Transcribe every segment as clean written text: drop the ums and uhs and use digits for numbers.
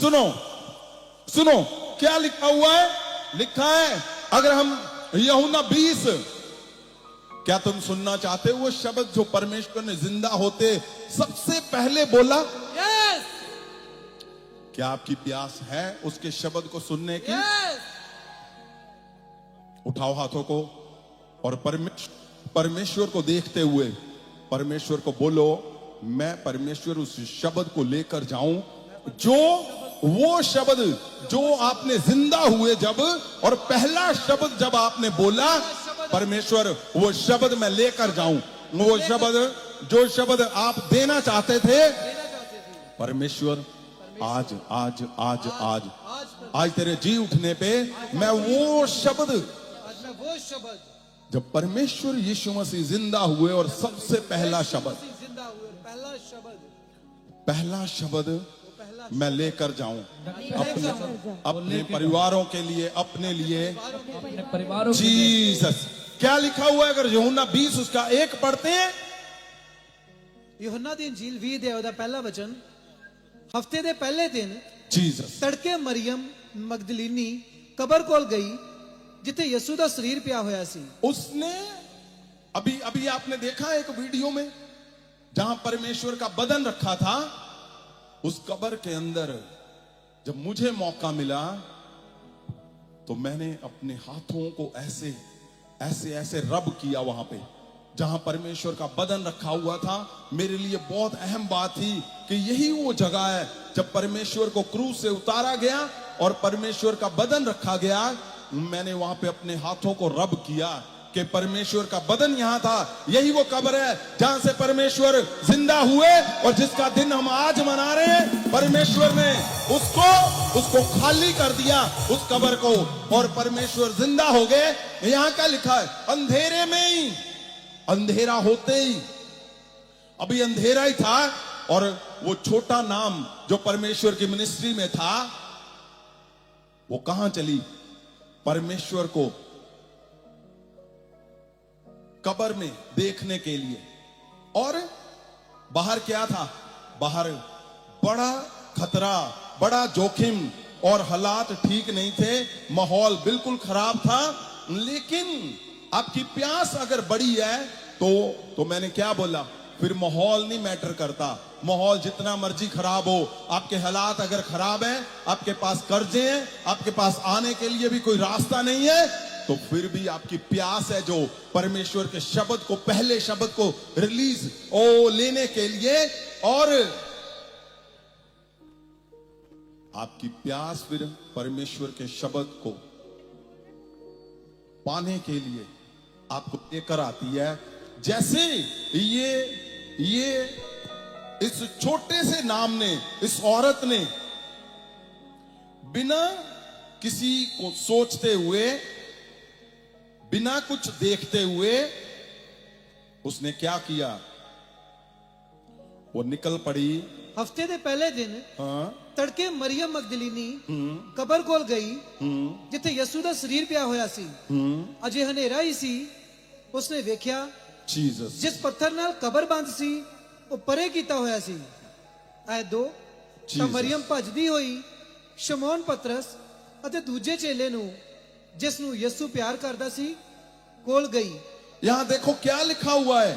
सुनो सुनो, क्या लिखा हुआ है? लिखा है, अगर हम यूहन्ना 20, क्या तुम सुनना चाहते हो वो शब्द जो परमेश्वर ने जिंदा होते सबसे पहले बोला? यस क्या आपकी प्यास है उसके शब्द को सुनने की? यस। उठाओ हाथों को और परमेश्वर को देखते हुए परमेश्वर को बोलो, मैं परमेश्वर उस शब्द को लेकर जाऊं जो वो शब्द जो आपने जिंदा हुए जब, और पहला शब्द जब आपने बोला, परमेश्वर वो शब्द मैं लेकर जाऊं, वो शब्द जो शब्द आप देना चाहते थे परमेश्वर, आज आज आज आज आज तेरे जी उठने पे मैं वो शब्द, वो शब्द जब परमेश्वर यीशु मसीह जिंदा हुए और सबसे पहला शब्द, जिंदा हुए पहला शब्द मैं लेकर जाऊं अपने परिवारों के लिए, अपने लिए, अपने परिवारों के लिए। जीसस। क्या लिखा हुआ है? अगर यूहन्ना 20 उसका 1 पढ़ते हैं, यूहन्ना दी इंजील 20 ਦੇ ਉਹਦਾ ਪਹਿਲਾ ਵਚਨ, ਹਫਤੇ ਦੇ ਪਹਿਲੇ ਦਿਨ जीसस ਤੜਕੇ ਮਰੀयम ਮਗਦਲੀਨੀ ਕਬਰ ਕੋਲ ਗਈ ਜਿੱਥੇ ਯਿਸੂ ਦਾ ਸਰੀਰ ਪਿਆ ਹੋਇਆ ਸੀ। उसने अभी अभी आपने देखा एक वीडियो में जहां परमेश्वर का बदन रखा था, उस कब्र के अंदर जब मुझे मौका मिला तो मैंने अपने हाथों को ऐसे ऐसे ऐसे रब किया वहां पे जहां परमेश्वर का बदन रखा हुआ था। मेरे लिए बहुत अहम बात थी कि यही वो जगह है जब परमेश्वर को क्रूस से उतारा गया और परमेश्वर का बदन रखा गया। मैंने वहां पे अपने हाथों को रब किया कि परमेश्वर का बदन यहां था। यही वो कब्र है जहां से परमेश्वर जिंदा हुए और जिसका दिन हम आज मना रहे हैं। परमेश्वर ने उसको खाली कर दिया उस कब्र को, और परमेश्वर जिंदा हो गए। यहां क्या लिखा है? अंधेरे में ही, अंधेरा होते ही, अभी अंधेरा ही था, और वो छोटा नाम जो परमेश्वर की मिनिस्ट्री में था वो कहां चली? परमेश्वर को कब्र में देखने के लिए। और बाहर क्या था? बाहर बड़ा खतरा, बड़ा जोखिम, और हालात ठीक नहीं थे, माहौल बिल्कुल खराब था। लेकिन आपकी प्यास अगर बड़ी है तो मैंने क्या बोला, फिर माहौल नहीं मैटर करता। माहौल जितना मर्जी खराब हो, आपके हालात अगर खराब हैं, आपके पास कर्जे हैं, आपके पास आने के लिए भी कोई रास्ता नहीं है, तो फिर भी आपकी प्यास है जो परमेश्वर के शब्द को, पहले शब्द को रिलीज लेने के लिए, और आपकी प्यास फिर परमेश्वर के शब्द को पाने के लिए आपको लेकर आती है। जैसे ये इस छोटे से नाम ने, इस औरत ने बिना किसी को सोचते हुए, बिना कुछ देखते हुए उसने क्या किया? वो निकल पड़ी। ਹਫਤੇ ਦੇ ਪਹਿਲੇ ਦਿਨ ਤੜਕੇ ਮਰੀयम ਮਗਦਲੀਨੀ ਕਬਰ ਕੋਲ ਗਈ ਜਿੱਥੇ ਯਿਸੂ ਦਾ ਸਰੀਰ ਪਿਆ ਹੋਇਆ ਸੀ। ਅਜੇ ਹਨੇਰਾ ਹੀ ਸੀ। ਉਸਨੇ ਵੇਖਿਆ जीसस ਜਿਸ ਪੱਥਰ ਨਾਲ ਕਬਰ ਬੰਦ ਸੀ ਉਹ ਪਰੇ ਕੀਤਾ ਹੋਇਆ ਸੀ। ਐ 2 ਤਾਂ ਮਰੀयम ਭੱਜਦੀ ਹੋਈ ਸ਼ਮੌਨ ਪਤਰਸ ਅਤੇ ਦੂਜੇ ਚੇਲੇ ਨੂੰ जिस ਨੂੰ यीशु प्यार करता सी कोल गई। यहां देखो क्या लिखा हुआ है।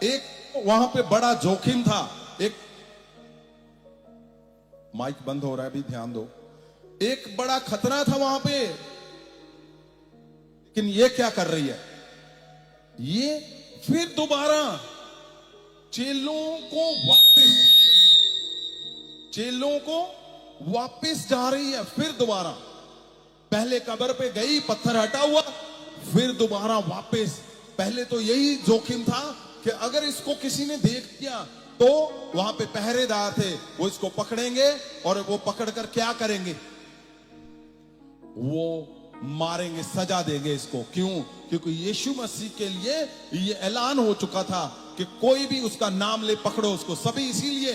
एक वहां पे बड़ा जोखिम था। एक माइक बंद हो रहा है, भी ध्यान दो। एक बड़ा खतरा था वहां पे, लेकिन ये क्या कर रही है? ये फिर दोबारा चेलों को वापस जा रही है। फिर दोबारा पहले कब्र पे गई, पत्थर हटा हुआ, फिर दोबारा वापस। पहले तो यही जोखिम था कि अगर इसको किसी ने देख लिया तो वहां पे पहरेदार थे, वो इसको पकड़ेंगे और वो पकड़कर क्या करेंगे? वो मारेंगे, सजा देंगे इसको। क्यों? क्योंकि यीशु मसीह के लिए ये ऐलान हो चुका था कि कोई भी उसका नाम ले पकड़ो उसको। सभी इसीलिए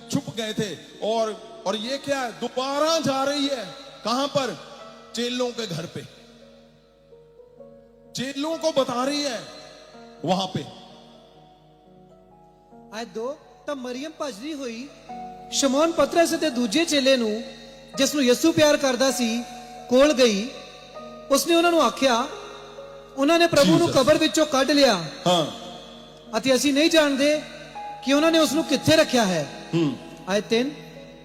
छुप गए थे। और ये क्या है? दोबारा जा रही है। कहां पर? चेलों के घर पे। चेलों को बता रही है वहां पे। ਅੱਜ 2 ਤਾਂ ਮਰੀयम ਭੱਜਦੀ ਹੋਈ ਸ਼ਮੌਨ ਪਤਰਸ ਅਤੇ ਦੂਜੇ ਚੇਲੇ ਨੂੰ ਜਿਸ ਨੂੰ ਯਿਸੂ ਪਿਆਰ ਕਰਦਾ ਸੀ ਕੋਲ ਗਈ, ਉਸਨੇ ਉਹਨਾਂ ਨੂੰ ਆਖਿਆ, ਉਹਨਾਂ ਨੇ ਪ੍ਰਭੂ ਨੂੰ ਕਬਰ ਵਿੱਚੋਂ ਕੱਢ ਲਿਆ ਹਾਂ ਅਤੇ ਅਸੀਂ ਨਹੀਂ ਜਾਣਦੇ ਕਿ ਉਹਨਾਂ ਨੇ ਉਸ ਨੂੰ ਕਿੱਥੇ ਰੱਖਿਆ ਹੈ। ਆਇਤ 3,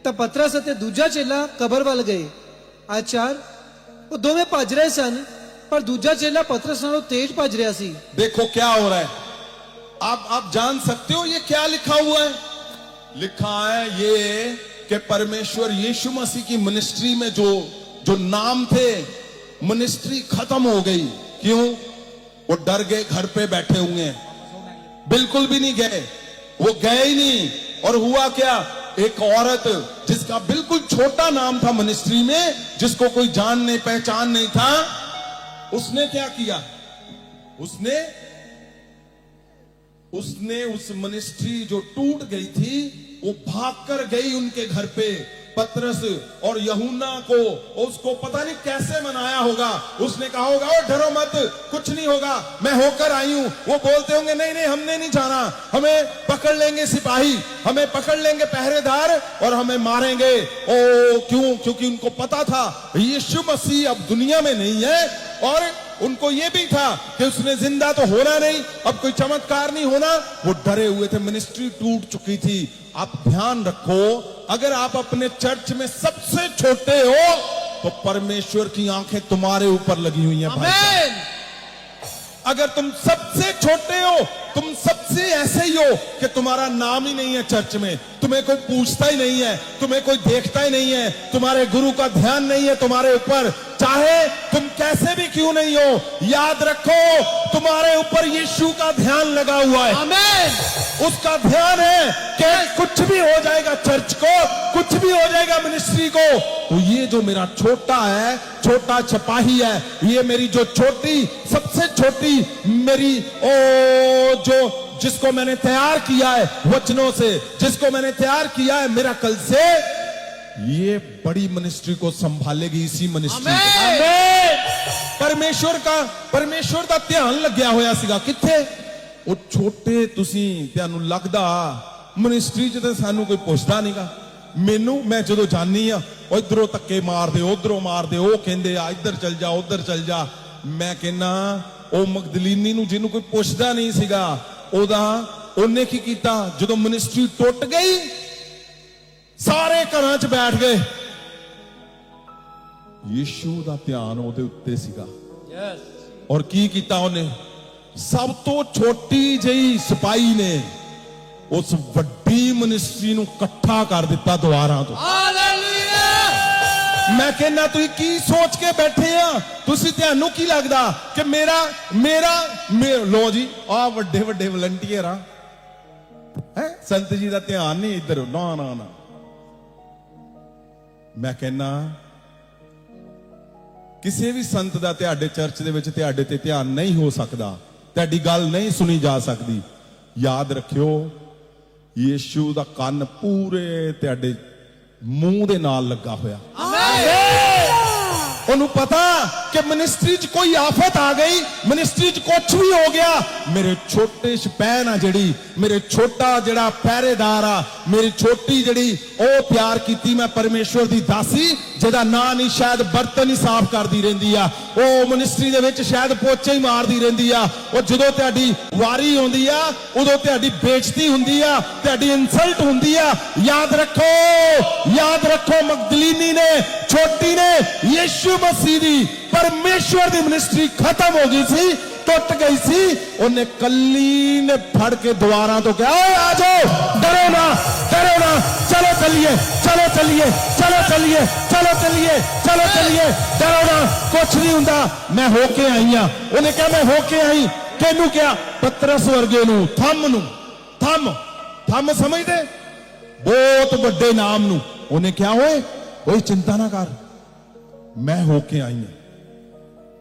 ਤਾਂ ਪਤਰਸ ਅਤੇ ਦੂਜਾ ਚੇਲਾ ਕਬਰ ਵੱਲ ਗਏ। ਆਇਤ 4, ਉਹ ਦੋਵੇਂ ਭੱਜ ਰਹੇ ਸਨ, ਪਰ ਦੂਜਾ ਚੇਲਾ पतरस नालों तेज भज रहा सी। देखो क्या हो रहा है, आप जान सकते हो ये क्या लिखा हुआ है? लिखा है ये कि परमेश्वर यीशु मसीह की मिनिस्ट्री में जो नाम थे, मिनिस्ट्री खत्म हो गई। क्यों? वो डर गए, घर पे बैठे हुए हैं, बिल्कुल भी नहीं गए, वो गए ही नहीं। और हुआ क्या, एक औरत जिसका बिल्कुल छोटा नाम था मिनिस्ट्री में, जिसको कोई जान नहीं पहचान नहीं था, उसने क्या किया, उसने उस मिनिस्ट्री जो टूट गई थी, वो भागकर गई उनके घर पे। पतरस और यूहन्ना को, उसको पता नहीं कैसे मनाया होगा। उसने कहा होगा, ओ डरो मत, कुछ नहीं होगा, मैं होकर आई हूं। वो बोलते होंगे, नहीं नहीं हमने नहीं जाना, हमें पकड़ लेंगे सिपाही, हमें पकड़ लेंगे पहरेदार और हमें मारेंगे। ओ क्यों? क्योंकि उनको पता था यीशु मसीह अब दुनिया में नहीं है, और उनको यह भी था कि उसने जिंदा तो होना नहीं, अब कोई चमत्कार नहीं होना। वो डरे हुए थे, मिनिस्ट्री टूट चुकी थी। आप ध्यान रखो, अगर आप अपने चर्च में सबसे छोटे हो तो परमेश्वर की आंखें तुम्हारे ऊपर लगी हुई हैं भाई साहब। अगर तुम सबसे छोटे हो, तुम सबसे ऐसे ही हो कि तुम्हारा नाम ही नहीं है चर्च में, तुम्हें कोई पूछता ही नहीं है, तुम्हें कोई देखता ही नहीं है, तुम्हारे गुरु का ध्यान नहीं है तुम्हारे ऊपर, चाहे तुम कैसे भी क्यों नहीं हो, याद रखो तुम्हारे ऊपर यीशु का ध्यान लगा हुआ है। आमीन। उसका ध्यान है कि कुछ भी हो जाएगा चर्च को, कुछ भी हो जाएगा मिनिस्ट्री को, तो ये जो मेरा छोटा है, छोटा सिपाही है, ये मेरी जो छोटी, सबसे छोटी मेरी जो जिसको मैंने तैयार किया है वचनों से, जिसको मैंने तैयार किया है मेरा कल से, ये बड़ी मिनिस्ट्री को संभालेगी इसी मिनिस्ट्री को। परमेश्वर ਦਾ ਧਿਆਨ ਲੱਗਿਆ ਹੋਇਆ ਸੀਗਾ ਕਿੱਥੇ? ਉਹ ਛੋਟੇ ਤੁਸੀਂ ਤੁਹਾਨੂੰ ਲੱਗਦਾ ਮਿਨਿਸਟਰੀ 'ਚ ਤੇ ਸਾਨੂੰ ਕੋਈ ਪੁੱਛਦਾ ਨਹੀਂਗਾ। ਮੈਨੂੰ, ਮੈਂ ਜਦੋਂ ਜਾਨੀ ਆ, ਇਧਰੋਂ ਧੱਕੇ ਮਾਰਦੇ, ਉਧਰੋਂ ਮਾਰਦੇ, ਉਹ ਕਹਿੰਦੇ ਆ ਇੱਧਰ ਚੱਲ ਜਾ, ਉਧਰ ਚੱਲ ਜਾ। ਮੈਂ ਕਹਿੰਨਾ ਉਹ ਮਗਦਲੀਨੀ ਨੂੰ ਜਿਹਨੂੰ ਕੋਈ ਪੁੱਛਦਾ ਨਹੀਂ ਸੀਗਾ, ਉਹਨੇ ਕੀ ਕੀਤਾ, ਜਦੋਂ ਮਿਨਿਸਟਰੀ ਟੁੱਟ ਗਈ, ਸਾਰੇ ਘਰਾਂ 'ਚ ਬੈਠ ਗਏ। ਯੀਸ਼ੂ ਦਾ ਧਿਆਨ ਉਹਦੇ ਉੱਤੇ ਸੀਗਾ। ਔਰ ਕੀ ਕੀਤਾ ਉਹਨੇ? ਸਭ ਤੋਂ ਛੋਟੀ ਜਿਹੀ ਸਿਪਾਹੀ ਨੇ ਉਸ ਵੱਡੀ ਮਿਨਿਸਟਰੀ ਨੂੰ ਇਕੱਠਾ ਕਰ ਦਿੱਤਾ ਦੁਆਰਾਂ ਤੋਂ। ਹਾਲੇਲੂਇਆ। ਮੈਂ ਕਹਿੰਦਾ ਤੁਸੀਂ ਕੀ ਸੋਚ ਕੇ ਬੈਠੇ ਆ? ਤੁਸੀਂ ਤੁਹਾਨੂੰ ਕੀ ਲੱਗਦਾ ਕਿ ਮੇਰਾ ਲੋ ਜੀ ਆ ਵੱਡੇ ਵੱਡੇ ਵਲੰਟੀਅਰ ਆ ਹੈ, ਸੰਤ ਜੀ ਦਾ ਧਿਆਨ ਨਹੀਂ ਇੱਧਰ, ਨਾ ਨਾ ਨਾ। ਮੈਂ ਕਹਿੰਦਾ ਕਿਸੇ ਵੀ ਸੰਤ ਦਾ ਤੁਹਾਡੇ ਚਰਚ ਦੇ ਵਿੱਚ ਤੁਹਾਡੇ ਤੇ ਧਿਆਨ ਨਹੀਂ ਹੋ ਸਕਦਾ, ਤੁਹਾਡੀ ਗੱਲ ਨਹੀਂ ਸੁਣੀ ਜਾ ਸਕਦੀ। ਯਾਦ ਰੱਖਿਓ, ਯੀਸ਼ੂ ਦਾ ਕੰਨ ਪੂਰੇ ਤੁਹਾਡੇ ਮੂੰਹ ਦੇ ਨਾਲ ਲੱਗਾ ਹੋਇਆ। ਉਹਨੂੰ ਪਤਾ ਕਿ ਮਿਨਿਸਟਰੀ 'ਚ ਕੋਈ ਆਫਤ ਆ ਗਈ, ਮਿਨਿਸਟਰੀ 'ਚ ਕੁਝ ਵੀ ਹੋ ਗਿਆ, ਮੇਰੇ ਛੋਟੇ ਸ਼ਪੈਨ ਆ ਜਿਹੜੀ, ਮੇਰੇ ਛੋਟਾ ਜਿਹੜਾ ਪਹਿਰੇਦਾਰ ਆ, ਮੇਰੀ ਛੋਟੀ ਜਿਹੜੀ ਉਹ ਤਿਆਰ ਕੀਤੀ ਮੈਂ ਪਰਮੇਸ਼ਵਰ ਦੀ ਦਾਸੀ, ਜਿਹਦਾ ਨਾਂ ਨਹੀਂ ਸ਼ਾਇਦ ਬਰਤਨ ਹੀ ਸਾਫ਼ ਕਰਦੀ ਰਹਿੰਦੀ ਆ, ਉਹ ਮਿਨਿਸਟਰੀ ਦੇ ਵਿੱਚ ਸ਼ਾਇਦ ਪੋਚੇ ਹੀ ਮਾਰਦੀ ਰਹਿੰਦੀ ਆ। ਉਹ ਜਦੋਂ ਤੁਹਾਡੀ ਵਾਰੀ ਆਉਂਦੀ ਆ ਉਦੋਂ ਤੁਹਾਡੀ ਬੇਇੱਜ਼ਤੀ ਹੁੰਦੀ ਆ, ਤੁਹਾਡੀ ਇਨਸਲਟ ਹੁੰਦੀ ਆ। ਯਾਦ ਰੱਖੋ ਮਗਦਲੀਨੀ ਨੇ, ਛੋਟੀ ਨੇ, ਯੀਸ਼ੂ ਮਸੀਹ ਦੀ परमेश्वर की मिनिस्ट्री खत्म हो गई सी, टुट गई सी, उन्हें कल्ली ने फड़ के द्वारा तो क्या, आ जाओ, डरो ना, चलो चलिए, डरो ना, कुछ नहीं हुंदा, मैं होके आई हां। उन्हें क्या मैं होके आई, केनू क्या? पतरस वर्गे नू, थम समझदे, बहुत बड़े नाम नू। उन्हें क्या होए, कोई चिंता ना कर, मैं होके आई हां।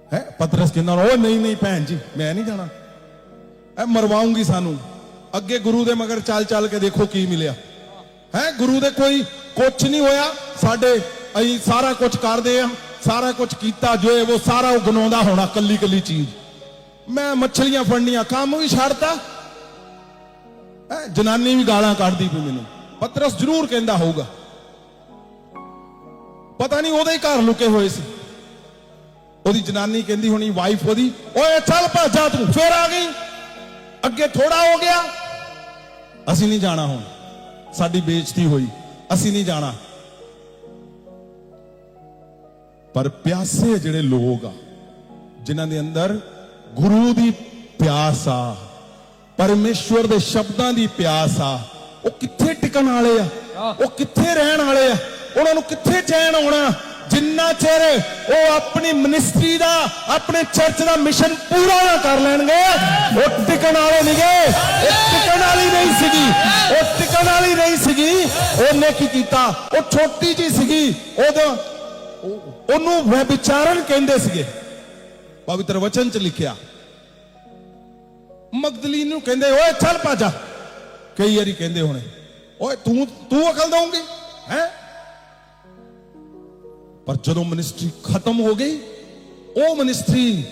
है पतरस कहना, ओ नहीं भैन जी मैं नहीं जाना, मरवाऊंगी सानू। अगे गुरु दे मगर चल के देखो की मिलिया है। गुरु दे कोई कुछ नहीं होया, साडे अहीं सारा कुछ करदे आ, सारा कुछ कीता जो है वो सारा गनाउंदा होना, कली चीज। मैं मछलियां फड़नियां काम भी छड़ता, जनानी भी गालां कढदी पई मैनूं। पतरस जरूर कहंदा होऊगा, ਪਤਾ ਨਹੀਂ ਉਹਦੇ ਹੀ ਘਰ ਲੁਕੇ ਹੋਏ ਸੀ। ਉਹਦੀ ਜਨਾਨੀ ਕਹਿੰਦੀ ਹੋਣੀ, ਵਾਈਫ ਉਹਦੀ, ਓਏ ਚੱਲ ਭੱਜਾ ਤੂੰ, ਫੇਰ ਆ ਗਈ, ਅੱਗੇ ਥੋੜਾ ਹੋ ਗਿਆ, ਅਸੀਂ ਨਹੀਂ ਜਾਣਾ, ਹੁਣ ਸਾਡੀ ਬੇਇੱਜ਼ਤੀ ਹੋਈ, ਅਸੀਂ ਨਹੀਂ ਜਾਣਾ। ਪਰ ਪਿਆਸੇ ਜਿਹੜੇ ਲੋਕ ਆ, ਜਿਨ੍ਹਾਂ ਦੇ ਅੰਦਰ ਗੁਰੂ ਦੀ ਪਿਆਸ ਆ, ਪਰਮੇਸ਼ਵਰ ਦੇ ਸ਼ਬਦਾਂ ਦੀ ਪਿਆਸ ਆ, ਉਹ ਕਿੱਥੇ ਟਿਕਣ ਵਾਲੇ ਆ, ਉਹ ਕਿੱਥੇ ਰਹਿਣ ਵਾਲੇ ਆ, ਉਹਨਾਂ ਨੂੰ ਕਿੱਥੇ ਚੈਨ ਆਉਣਾ ਜਿੰਨਾ ਚਿਰ ਉਹ ਆਪਣੀ ਮਿਨਿਸਟਰੀ ਦਾ, ਆਪਣੇ ਚਰਚ ਦਾ ਮਿਸ਼ਨ ਪੂਰਾ ਨਾ ਕਰ ਲੈਣਗੇ। ਉਹ ਟਿਕਣ ਵਾਲੇ ਨਹੀਂ ਗਏ, ਉਹ ਟਿਕਣ ਵਾਲੀ ਨਹੀਂ ਸੀਗੀ, ਉਹ ਟਿਕਣ ਵਾਲੀ ਨਹੀਂ ਸੀਗੀ। ਉਹਨੇ ਕੀ ਕੀਤਾ, ਉਹ ਛੋਟੀ ਜੀ ਸੀਗੀ, ਉਹਨੂੰ ਵਿਚਾਰਨ ਕਹਿੰਦੇ ਸੀਗੇ, ਪਵਿੱਤਰ ਵਚਨ ਚ ਲਿਖਿਆ। ਮਗਦਲੀਨ ਨੂੰ ਕਹਿੰਦੇ, ਓਏ ਚੱਲ ਭਾਜਾ, ਕਈ ਵਾਰੀ ਕਹਿੰਦੇ ਹੋਣੇ, ਓਏ ਤੂੰ ਅਕਲ ਦਊਂਗੀ ਹੈ। ਪਰ ਜਦੋਂ ਮਿਨਿਸਟਰੀ ਖਤਮ ਹੋ ਗਈ, ਉਹ ਮਿਨਿਸਟਰੀ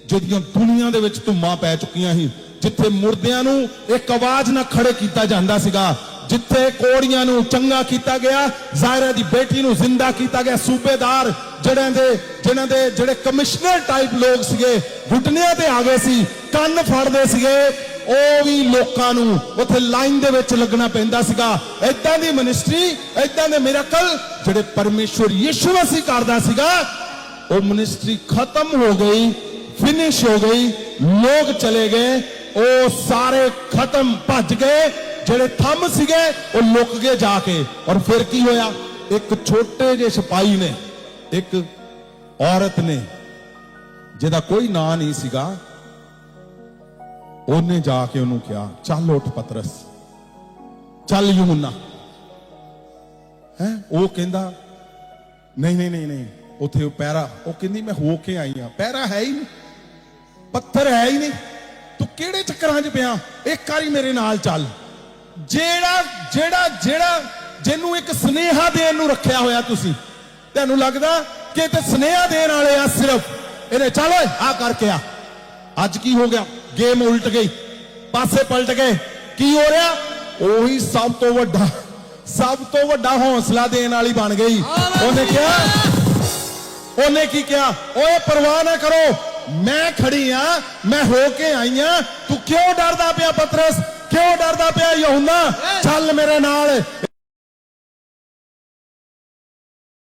ਜਿਹੜੀਆਂ ਦੁਨੀਆ ਦੇ ਵਿੱਚ ਧੁੰਮਾਂ ਪੈ ਚੁੱਕੀਆਂ ਸੀ, ਜਿੱਥੇ ਮੁਰਦਿਆਂ ਨੂੰ ਇੱਕ ਆਵਾਜ਼ ਨਾਲ ਖੜੇ ਕੀਤਾ ਜਾਂਦਾ ਸੀਗਾ, ਜਿੱਥੇ ਕੋੜੀਆਂ ਨੂੰ ਚੰਗਾ ਕੀਤਾ ਗਿਆ, ਜ਼ਾਇਰਾ ਦੀ ਬੇਟੀ ਨੂੰ ਜ਼ਿੰਦਾ ਕੀਤਾ ਗਿਆ, ਸੂਬੇਦਾਰ ਜਿਹੜੇ ਕਮਿਸ਼ਨਰ ਟਾਈਪ ਲੋਕ ਸੀਗੇ, ਘੁਟਨਿਆਂ ਤੇ ਆ ਗਏ ਸੀ, ਕੰਨ ਫੜਦੇ ਸੀਗੇ, ਉਹ ਵੀ ਲੋਕਾਂ ਨੂੰ ਉੱਥੇ ਲਾਈਨ ਦੇ ਵਿੱਚ ਲੱਗਣਾ ਪੈਂਦਾ ਸੀਗਾ। ਏਦਾਂ ਦੀ ਮਿਨਿਸਟਰੀ, ਏਦਾਂ ਦੇ ਮਿਰਾਕਲ ਜਿਹੜੇ ਪਰਮੇਸ਼ਵਰ ਯਿਸੂ ਮਸੀਹ ਕਰਦਾ ਸੀਗਾ, ਉਹ ਮਿਨਿਸਟਰੀ ਖਤਮ ਹੋ ਗਈ, ਫਿਨਿਸ਼ ਹੋ ਗਈ, ਲੋਕ ਚਲੇ ਗਏ, ਉਹ ਸਾਰੇ ਖਤਮ, ਭੱਜ ਗਏ। ਜਿਹੜੇ ਥੰਮ ਸੀਗੇ ਉਹ ਲੁਕ ਗਏ ਜਾ ਕੇ। ਔਰ ਫਿਰ ਕੀ ਹੋਇਆ, ਇੱਕ ਛੋਟੇ ਜਿਹੇ ਸਿਪਾਹੀ ਨੇ, ਇੱਕ ਔਰਤ ਨੇ ਜਿਹਦਾ ਕੋਈ ਨਾਂ ਨਹੀਂ ਸੀਗਾ, ਉਹਨੇ ਜਾ ਕੇ ਉਹਨੂੰ ਕਿਹਾ, ਚੱਲ ਉੱਠ ਪਤਰਸ, ਚੱਲ ਯੂਹੰਨਾ ਹੈ। ਉਹ ਕਹਿੰਦਾ ਨਹੀਂ, ਉੱਥੇ ਉਹ ਪੈਰਾ, ਉਹ ਕਹਿੰਦੀ ਮੈਂ ਹੋ ਕੇ ਆਈ ਆ, ਪੈਰਾ ਹੈ ਹੀ ਨਹੀਂ, ਪੱਥਰ ਹੈ ਹੀ ਨਹੀਂ, ਤੂੰ ਕਿਹੜੇ ਚੱਕਰਾਂ 'ਚ ਪਿਆ, ਇੱਕ ਵਾਰੀ ਮੇਰੇ ਨਾਲ ਚੱਲ। ਜਿਹੜਾ ਜਿਹਨੂੰ ਇੱਕ ਸੁਨੇਹਾ ਦੇਣ ਨੂੰ ਰੱਖਿਆ ਹੋਇਆ, ਤੁਸੀਂ ਤੁਹਾਨੂੰ ਲੱਗਦਾ ਕਿ ਤੇ ਸੁਨੇਹਾ ਦੇਣ ਵਾਲੇ ਆ ਸਿਰਫ, ਇਹਨੇ ਚੱਲ ਓਏ ਆ ਕਰਕੇ ਆ। ਅੱਜ ਕੀ ਹੋ ਗਿਆ, ਗੇਮ ਉਲਟ ਗਈ, ਪਾਸੇ ਪਲਟ ਗਏ। ਕੀ ਹੋ ਰਿਹਾ, ਉਹੀ ਸਭ ਤੋਂ ਵੱਡਾ ਹੌਸਲਾ ਦੇਣ ਵਾਲੀ ਬਣ ਗਈ। ਉਹਨੇ ਕੀ ਕਿਹਾ, ਓਏ ਪਰਵਾਹ ਨਾ ਕਰੋ, ਮੈਂ ਖੜੀ ਆ, ਮੈਂ ਹੋ ਕੇ ਆਈ ਆ, ਤੂੰ ਕਿਉਂ ਡਰਦਾ ਪਿਆ ਪਤਰਸ, ਕਿਉਂ ਡਰਦਾ ਪਿਆ ਯੂਹੰਨਾ, ਚੱਲ ਮੇਰੇ ਨਾਲ।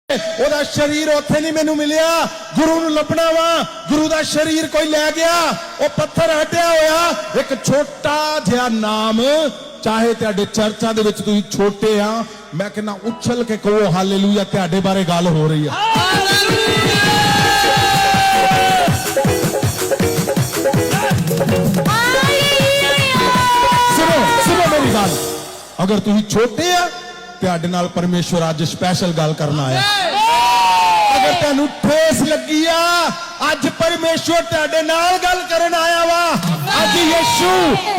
ਉਹਦਾ ਸ਼ਰੀਰ ਉੱਥੇ ਨਹੀਂ ਮੈਨੂੰ ਮਿਲਿਆ, ਗੁਰੂ ਨੂੰ ਲੱਭਣਾ ਵਾ, ਗੁਰੂ ਦਾ ਸ਼ਰੀਰ ਕੋਈ ਲੈ ਗਿਆ, ਉਹ ਪੱਥਰ ਹਟਿਆ ਹੋਇਆ। ਇੱਕ ਛੋਟਾ ਜਿਹਾ ਨਾਮ, ਚਾਹੇ ਤੁਹਾਡੇ ਚਰਚਾਂ ਦੇ ਵਿੱਚ ਤੁਸੀਂ ਛੋਟੇ ਆ, ਮੈਂ ਕਹਿੰਦਾ ਉੱਛਲ ਕੇ ਕਹੋ ਹਾਲੇਲੂਇਆ, ਤੁਹਾਡੇ ਬਾਰੇ ਗੱਲ ਹੋ ਰਹੀ ਹੈ। ਸੁਣੋ ਮੇਰੀ ਗੱਲ, ਅਗਰ ਤੁਸੀਂ ਛੋਟੇ ਆ, ਤੁਹਾਡੇ ਨਾਲ ਪਰਮੇਸ਼ਵਰ ਅੱਜ ਸਪੈਸ਼ਲ ਗੱਲ ਕਰਨ ਆਇਆ। ਅਗਰ ਤੁਹਾਨੂੰ ਠੇਸ ਲੱਗੀ ਆ, ਅੱਜ ਪਰਮੇਸ਼ਵਰ ਤੁਹਾਡੇ ਨਾਲ ਗੱਲ ਕਰਨ ਆਇਆ ਵਾ। ਅੱਜ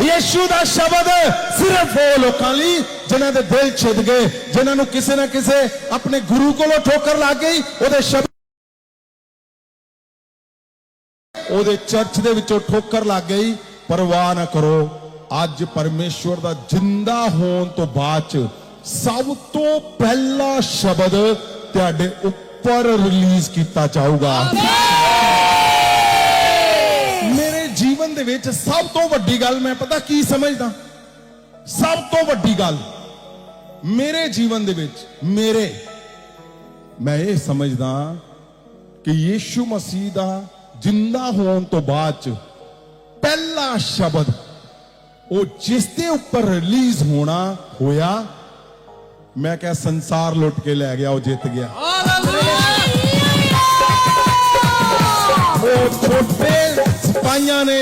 ਯਿਸੂ ਦਾ ਸ਼ਬਦ ਸਿਰਫ ਉਹ ਲੋਕਾਂ ਲਈ ਜਿਨ੍ਹਾਂ ਦੇ ਦਿਲ ਛਿਦ ਗਏ, ਜਿਨ੍ਹਾਂ ਨੂੰ ਕਿਸੇ ਨਾ ਕਿਸੇ ਆਪਣੇ ਗੁਰੂ ਕੋਲੋਂ ਠੋਕਰ ਲੱਗ ਗਈ, ਉਹਦੇ ਸ਼ਬਦ, ਉਹਦੇ ਚਰਚ ਦੇ ਵਿੱਚੋਂ ਠੋਕਰ ਲੱਗ ਗਈ। ਪਰਵਾਹ ਨਾ ਕਰੋ, ਅੱਜ ਪਰਮੇਸ਼ਵਰ ਦਾ ਜਿੰਦਾ ਹੋਣ ਤੋਂ ਬਾਅਦ ਚ ਸਭ ਤੋਂ ਪਹਿਲਾ ਸ਼ਬਦ ਤੁਹਾਡੇ ਉੱਪਰ ਰਿਲੀਜ਼ ਕੀਤਾ ਜਾਊਗਾ। ਮੇਰੇ ਜੀਵਨ ਦੇ ਵਿੱਚ ਸਭ ਤੋਂ ਵੱਡੀ ਗੱਲ ਮੈਂ ਪਤਾ ਕੀ ਸਮਝਦਾ, ਸਭ ਤੋਂ ਵੱਡੀ ਗੱਲ ਮੇਰੇ ਜੀਵਨ ਦੇ ਵਿੱਚ ਮੈਂ ਇਹ ਸਮਝਦਾ ਕਿ ਯਿਸੂ ਮਸੀਹ ਦਾ ਜਿੰਦਾ ਹੋਣ ਤੋਂ ਬਾਅਦ ਚ ਪਹਿਲਾ ਸ਼ਬਦ ਉਹ ਜਿਸ ਦੇ ਉੱਪਰ ਰਿਲੀਜ਼ ਹੋਇਆ, ਮੈਂ ਕਿਹਾ ਸੰਸਾਰ ਲੁੱਟ ਕੇ ਲੈ ਗਿਆ, ਉਹ ਜਿੱਤ ਗਿਆ। ਉਹ ਛੋਟੇ ਸਿਪਾਹੀਆਂ ਨੇ,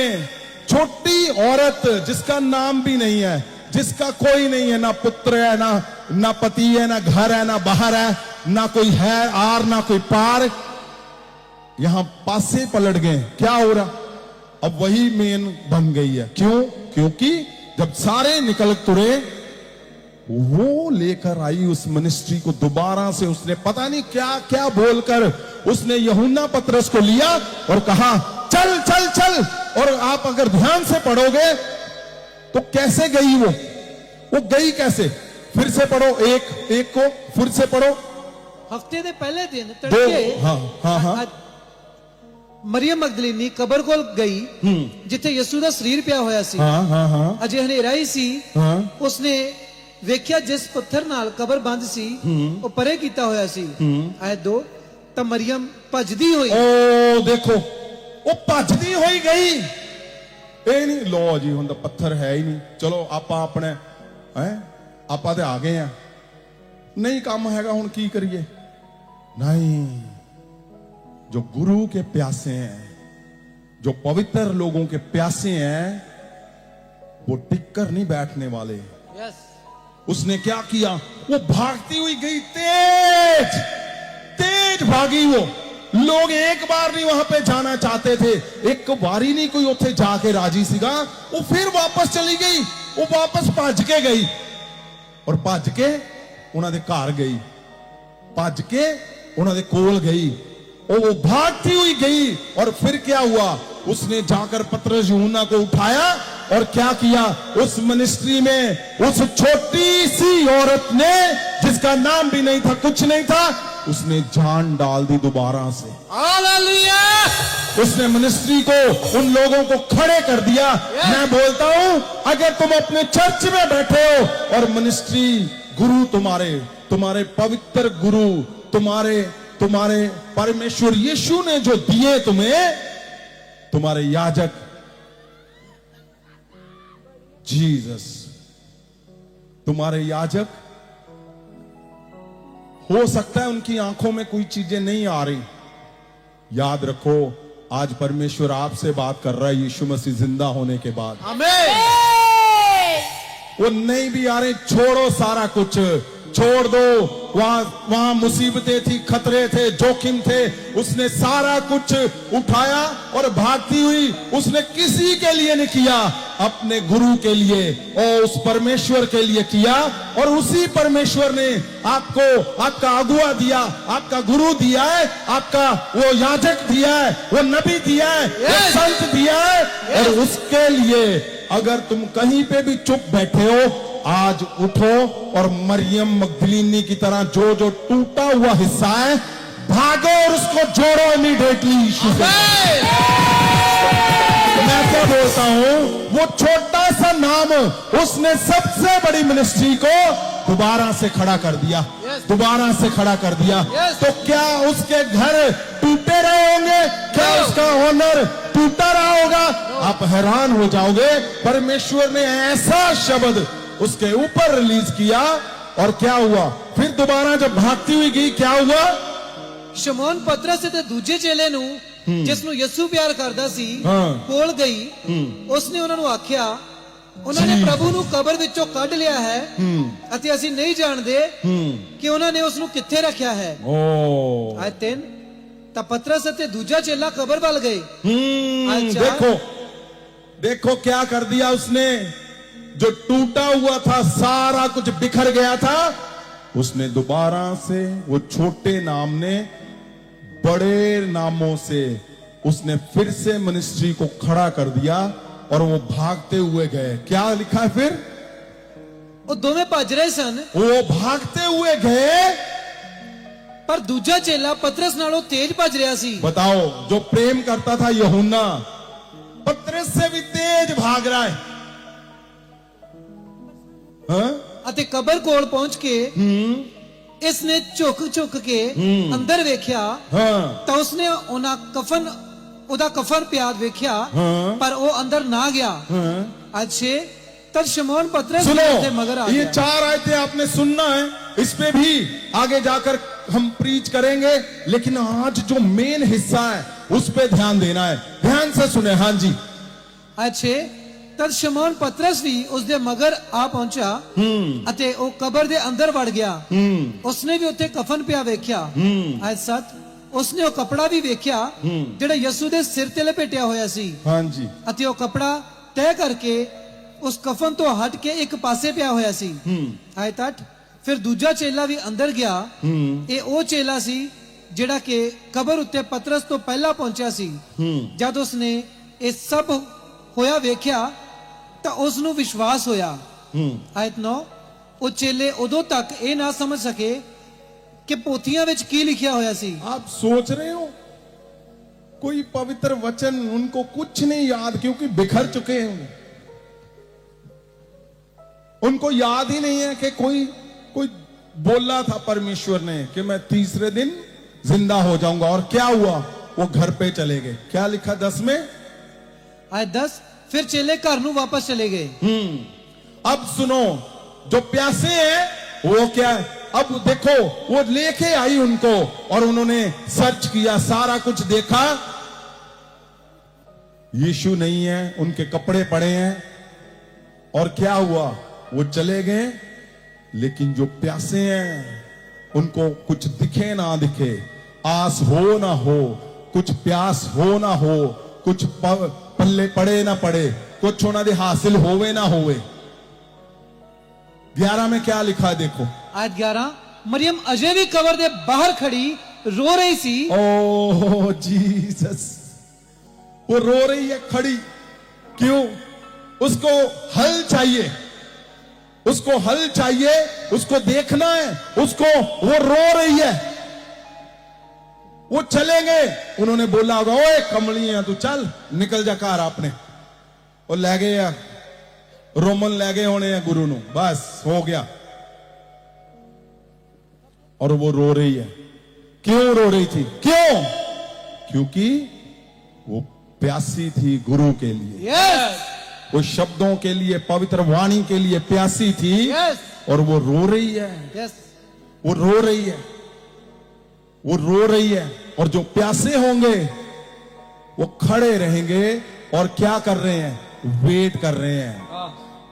छोटी औरत जिसका नाम भी नहीं है, जिसका कोई नहीं है, ना पुत्र है, ना पति है, ना घर है, ना बाहर है, ना कोई है आर ना कोई पार, यहां पासे पलट गए। क्या हो रहा? अब वही मेन बन गई है। क्यों? क्योंकि जब सारे निकल तुरे, वो लेकर आई उस मिनिस्ट्री को दोबारा से, उसने पता नहीं क्या क्या बोलकर उसने यूहन्ना पतरस को लिया और कहा चल चल चल। और आप अगर ध्यान से पढ़ोगे तो कैसे गई वो गई कैसे? फिर से पढ़ो, एक को फिर से पढ़ो। ਹਫਤੇ ਦੇ ਪਹਿਲੇ ਦਿਨ ਤੜਕੇ ਹਾਂ ਮਰੀਮ ਮਗਦਲੀਨੀ ਕਬਰ ਕੋਲ ਗਈ ਜਿੱਥੇ ਯਿਸੂ ਦਾ ਸਰੀਰ ਪਿਆ ਹੋਇਆ ਸੀ। ਹਾਂ ਅਜੇ ਹਨੇਰਾ ਹੀ ਸੀ। ਉਸਨੇ ਵੇਖਿਆ ਜਿਸ ਪੱਥਰ ਨਾਲ ਕਬਰ ਬੰਦ ਸੀ ਉਹ ਪਰੇ ਕੀਤਾ ਹੋਇਆ ਸੀ। ਆਇਤ 2 ਤਾਂ ਮਰੀਮ ਭੱਜਦੀ ਹੋਈ ਓ ਦੇਖੋ ਉਹ ਭੱਜਦੀ ਹੋਈ ਗਈ। ਇਹ ਨਹੀਂ ਲੋ ਜੀ ਹੁਣ ਤਾਂ ਪੱਥਰ ਹੈ ਹੀ ਨਹੀਂ, ਚਲੋ ਆਪਾਂ ਆਪਣੇ ਆਪਾਂ ਤੇ ਆ ਗਏ ਆ, ਨਹੀਂ ਕੰਮ ਹੈਗਾ ਹੁਣ ਕੀ ਕਰੀਏ। नहीं, जो गुरु के प्यासे हैं, जो पवित्र लोगों के प्यासे हैं, वो टिककर नहीं बैठने वाले। यस। उसने क्या किया, वो भागती हुई गई, तेज तेज भागी। वो लोग एक बार नहीं वहां पे जाना चाहते थे, एक बारी नहीं कोई उठे जाके राजी सीगा। वो फिर वापस चली गई, वो वापस भज के गई और भज के उन्होंने घर गई, भज के उन्होंने कोल गई, और वो भागती हुई गई। और फिर क्या हुआ, उसने जाकर पतरस यूहन्ना को उठाया और क्या किया, उस मिनिस्ट्री में उस छोटी सी औरत ने, जिसका नाम भी नहीं था, कुछ नहीं था, उसने जान डाल दी दोबारा से। हालेलुया। उसने मिनिस्ट्री को, उन लोगों को खड़े कर दिया। मैं बोलता हूं, अगर तुम अपने चर्च में बैठे हो और मिनिस्ट्री गुरु तुम्हारे पवित्र गुरु तुम्हारे परमेश्वर यीशु ने जो दिए तुम्हें, तुम्हारे याजक जीसस, तुम्हारे याजक, हो सकता है उनकी आंखों में कोई चीजें नहीं आ रही। याद रखो, आज परमेश्वर आपसे बात कर रहा है यीशु मसीह जिंदा होने के बाद। आमीन। वो नहीं भी आ रहे, छोड़ो सारा कुछ, छोड़ दो। वहां मुसीबतें थी, खतरे थे, जोखिम थे, उसने सारा कुछ उठाया और भागती हुई, उसने किसी के लिए नहीं किया, अपने गुरु के लिए और उस परमेश्वर के लिए किया। और उसी परमेश्वर ने आपको आपका अगुआ दिया, आपका गुरु दिया है, आपका वो याजक दिया है, वो नबी दिया है, वो संत दिया है। और उसके लिए अगर तुम कहीं पे भी चुप बैठे हो, आज उठो और मरियम मगदलीनी की तरह जो जो टूटा हुआ हिस्सा है, भागो और उसको जोड़ो इमीडिएटली यीशु से। मैं क्या बोलता हूं, वो छोटा सा नाम उसने सबसे बड़ी मिनिस्ट्री को दोबारा से खड़ा कर दिया, दोबारा से खड़ा कर दिया। तो क्या उसके घर टूटे रहे होंगे, क्या उसका ऑनर टूटा रहा होगा? आप हैरान हो जाओगे। परमेश्वर ने ऐसा शब्द उसके ऊपर रिलीज किया और क्या हुआ, फिर दोबारा जब भागती हुई गई, क्या हुआ, ਸ਼ਮੌਨ ਪਤਰਸ ਤੇ ਦੂਜੇ ਚੇਲੇ ਨੂੰ, ਜਿਸ ਨੂੰ ਯਿਸੂ ਪਿਆਰ ਕਰਦਾ ਸੀ, ਕੋਲ ਗਈ। ਉਸਨੇ ਉਹਨਾਂ ਨੂੰ ਆਖਿਆ, ਉਹਨਾਂ ਨੇ ਪ੍ਰਭੂ ਨੂੰ ਕਬਰ ਵਿੱਚੋਂ ਕੱਢ ਲਿਆ ਹੈ ਅਤੇ ਅਸੀਂ ਨਹੀਂ ਜਾਣਦੇ ਕਿ ਉਹਨਾਂ ਨੇ ਉਸ ਨੂੰ ਕਿੱਥੇ ਰੱਖਿਆ ਹੈ। ਆਇਤ 3 ਤਾਂ ਪਤਰਸ ਅਤੇ ਦੂਜਾ ਚੇਲਾ ਕਬਰ ਵੱਲ ਗਏ। देखो क्या कर दिया उसने, जो टूटा हुआ था, सारा कुछ बिखर गया था, उसने दोबारा से वो छोटे नाम ने बड़े नामों से उसने फिर से मिनिस्ट्री को खड़ा कर दिया और वो भागते हुए गए। क्या लिखा है फिर, ਉਹ ਦੋਵੇਂ ਭੱਜ ਰਹੇ ਸਨ, वो भागते हुए गए। ਪਰ ਦੂਜਾ ਚੇਲਾ ਪਤਰਸ ਨਾਲੋਂ ਤੇਜ਼ ਭੱਜ ਰਿਹਾ ਸੀ। बताओ, जो प्रेम करता था यूहन्ना, पतरस से भी तेज भाग रहा है। ਅਤੇ ਕਬਰ ਕੋਲ ਪਹੁੰਚ ਕੇ ਇਸ ਨੇ ਝੁਕ ਕੇ ਅੰਦਰ ਵੇਖਿਆ ਤਾਂ ਉਸਨੇ ਉਹਦਾ ਕਫਨ ਪਿਆ ਵੇਖਿਆ, ਪਰ ਉਹ ਅੰਦਰ ਨਾ ਗਿਆ। अच्छे तब शमौन पतरस के मगर आ गया। ये 4 आयतें आपने सुनना है, इस पे भी आगे जाकर हम प्रीच करेंगे, लेकिन आज जो मेन हिस्सा है उस पे ध्यान देना है। ध्यान से सुने। हाँ जी। अच्छे तब शमौन पतरस भी उसके मगर आ पहुंचा ਅਤੇ ਉਹ ਕਬਰ ਦੇ ਅੰਦਰ ਵੜ ਗਿਆ। ਉਸਨੇ ਵੀ ਉੱਥੇ ਕਫਨ ਪਿਆ ਵੇਖਿਆ। ਆਇਤ 7 ਉਸਨੇ ਉਹ ਕਪੜਾ ਵੀ ਵੇਖਿਆ ਜਿਹੜਾ ਯਿਸੂ ਦੇ ਸਿਰ ਤੇ ਲਪੇਟਿਆ ਹੋਇਆ ਸੀ। ਹਾਂਜੀ। ਅਤੇ ਉਹ ਕਪੜਾ ਤੈਅ ਕਰਕੇ ਉਸ ਕਫਨ ਤੋਂ ਹਟ ਕੇ ਇੱਕ ਪਾਸੇ ਪਿਆ ਹੋਇਆ ਸੀ। ਆਇਤ 8 ਫਿਰ ਦੂਜਾ ਚੇਲਾ ਵੀ ਅੰਦਰ ਗਿਆ। ਇਹ ਉਹ ਚੇਲਾ ਸੀ ਜਿਹੜਾ ਕਿ ਕਬਰ ਉੱਤੇ ਪਤਰਸ ਤੋਂ ਪਹਿਲਾਂ ਪਹੁੰਚਿਆ ਸੀ। ਜਦ ਉਸਨੇ ਇਹ ਸਭ ਹੋਇਆ ਵੇਖਿਆ ਤਾਂ ਉਸ ਨੂੰ ਵਿਸ਼ਵਾਸ ਹੋਇਆ। ਆਇਤ 9 ਉਹ ਚੇਲੇ ਉਦੋਂ ਤੱਕ ਇਹ ਨਾ ਸਮਝ ਸਕੇ ਕਿ ਪੋਥੀਆਂ ਵਿੱਚ ਕੀ ਲਿਖਿਆ ਹੋਇਆ ਸੀ। आप सोच रहे हो कोई पवित्र वचन उनको कुछ नहीं याद, क्योंकि बिखर चुके हैं। उनको याद ही नहीं है कि कोई बोला था परमेश्वर ने कि मैं तीसरे दिन जिंदा हो जाऊंगा, और क्या हुआ, वो घर पे चले गए। क्या लिखा 10 में? ਆਇਤ 10 ਫਿਰ ਚੇਲੇ ਘਰ ਨੂੰ ਵਾਪਸ ਚਲੇ ਗਏ। अब सुनो, जो प्यासे हैं वो क्या है, अब देखो वो लेके आई उनको, और उन्होंने सर्च किया, सारा कुछ देखा, यीशु नहीं है, उनके कपड़े पड़े हैं, और क्या हुआ, वो चले गए। लेकिन जो प्यासे हैं उनको कुछ दिखे ना दिखे, आस हो ना हो, कुछ प्यास हो ना हो, कुछ पल्ले पड़े ना पड़े, कुछ होना दे हासिल होवे ना होवे। 11 में क्या लिखा है देखो। ਆਇਤ 11 ਮਰੀਮ ਅਜੇ ਵੀ ਕਬਰ ਦੇ ਬਾਹਰ ਖੜੀ ਰੋ ਰਹੀ ਸੀ। ओ जीसस, वो रो रही है खड़ी, क्यों? उसको हल चाहिए, उसको हल चाहिए, उसको देखना है, उसको, वो रो रही है। वो चले गए, उन्होंने बोला होगा ओए कमली है तू, चल निकल जा घर अपने। वो ले गए या रोमन ले गए होने हैं गुरु नु, बस हो गया। और वो रो रही है। क्यों रो रही थी? क्यों? क्योंकि वो प्यासी थी गुरु के लिए, यस वो शब्दों के लिए, पवित्र वाणी के लिए प्यासी थी। यस और वो रो रही है, यस वो रो रही है, वो रो रही है। और जो प्यासे होंगे वो खड़े रहेंगे, और क्या कर रहे हैं? वेट कर रहे हैं।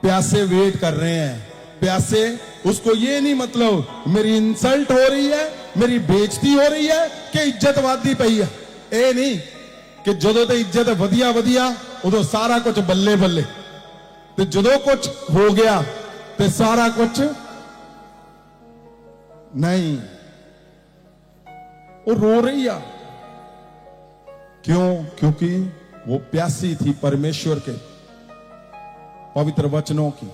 प्यासे वेट कर रहे हैं। प्यासे, उसको ये नहीं मतलब मेरी इंसल्ट हो रही है, मेरी बेइज्जती हो रही है, कि इज्जत वादी पई है। ए नहीं कि जदों ते इज्जत वधिया वधिया उदों सारा कुछ बल्ले बल्ले, ते जदों कुछ हो गया ते सारा कुछ नहीं। वो रो रही है। क्यों? क्योंकि वो प्यासी थी परमेश्वर के पवित्र वचनों की।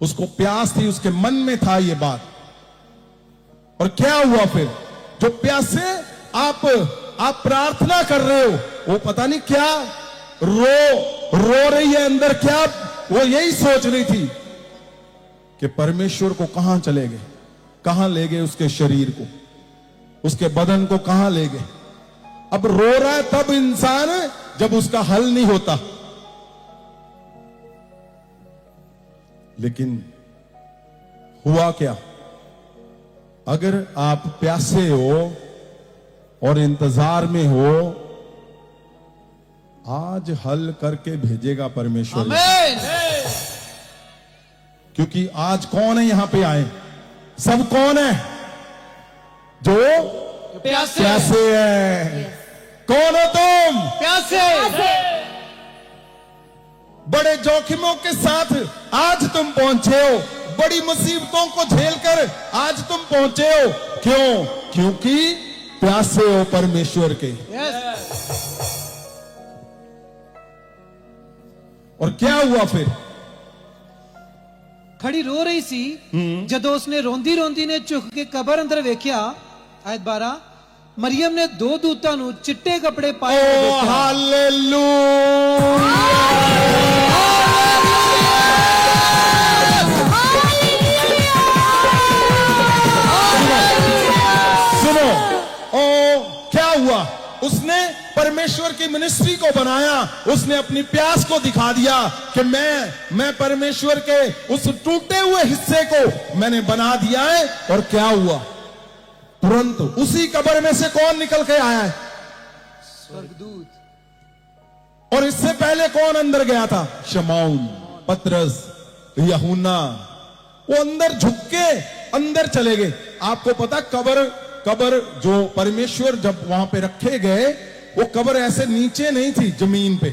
उसको प्यास थी, उसके मन में था ये बात। और क्या हुआ फिर? जो प्यासे आप प्रार्थना कर रहे हो, वो पता नहीं क्या रो रही है अंदर। क्या वो यही सोच रही थी कि परमेश्वर को कहां चले गए, कहां ले गए उसके शरीर को, उसके बदन को कहां ले गए। अब रो रहा है तब इंसान जब उसका हल नहीं होता। लेकिन हुआ क्या? अगर आप प्यासे हो और इंतजार में हो, आज हल करके भेजेगा परमेश्वर। आमीन। क्योंकि आज कौन है यहां पे आए? सब कौन है? जो प्यासे प्यासे है। कौन हो तुम? प्यासे बड़े जोखिमों के साथ आज तुम पहुंचे हो, बड़ी मुसीबतों को झेलकर आज तुम पहुंचे हो। क्यों? क्योंकि प्यासे हो परमेश्वर के। यस और क्या हुआ फिर? ਖੜੀ ਰੋ ਰਹੀ ਸੀ। ਜਦੋਂ ਉਸਨੇ ਰੋਂਦੀ ਰੋਂਦੀ ਨੇ ਝੁਕ ਕੇ ਕਬਰ ਅੰਦਰ ਵੇਖਿਆ। ਆਇਤ 12 ਮਰੀਮ ਨੇ ਦੋ ਦੂਤਾਂ ਨੂੰ ਚਿੱਟੇ ਕੱਪੜੇ ਪਾਏ ਹੋਏ ओ ਦੇਖਿਆ। सुनो, ओ क्या हुआ? उसने परमेश्वर की मिनिस्ट्री को बनाया, उसने अपनी प्यास को दिखा दिया कि मैं परमेश्वर के उस टूटे हुए हिस्से को मैंने बना दिया है। और क्या हुआ? तुरंत उसी कब्र में से कौन निकल के आया है? स्वर्गदूत। और इससे पहले कौन अंदर गया था? शमौन, पतरस, यूहन्ना। वो अंदर झुक के अंदर चले गए। आपको पता, कब्र जो परमेश्वर जब वहां पे रखे गए, वो कब्र ऐसे नीचे नहीं थी जमीन पे।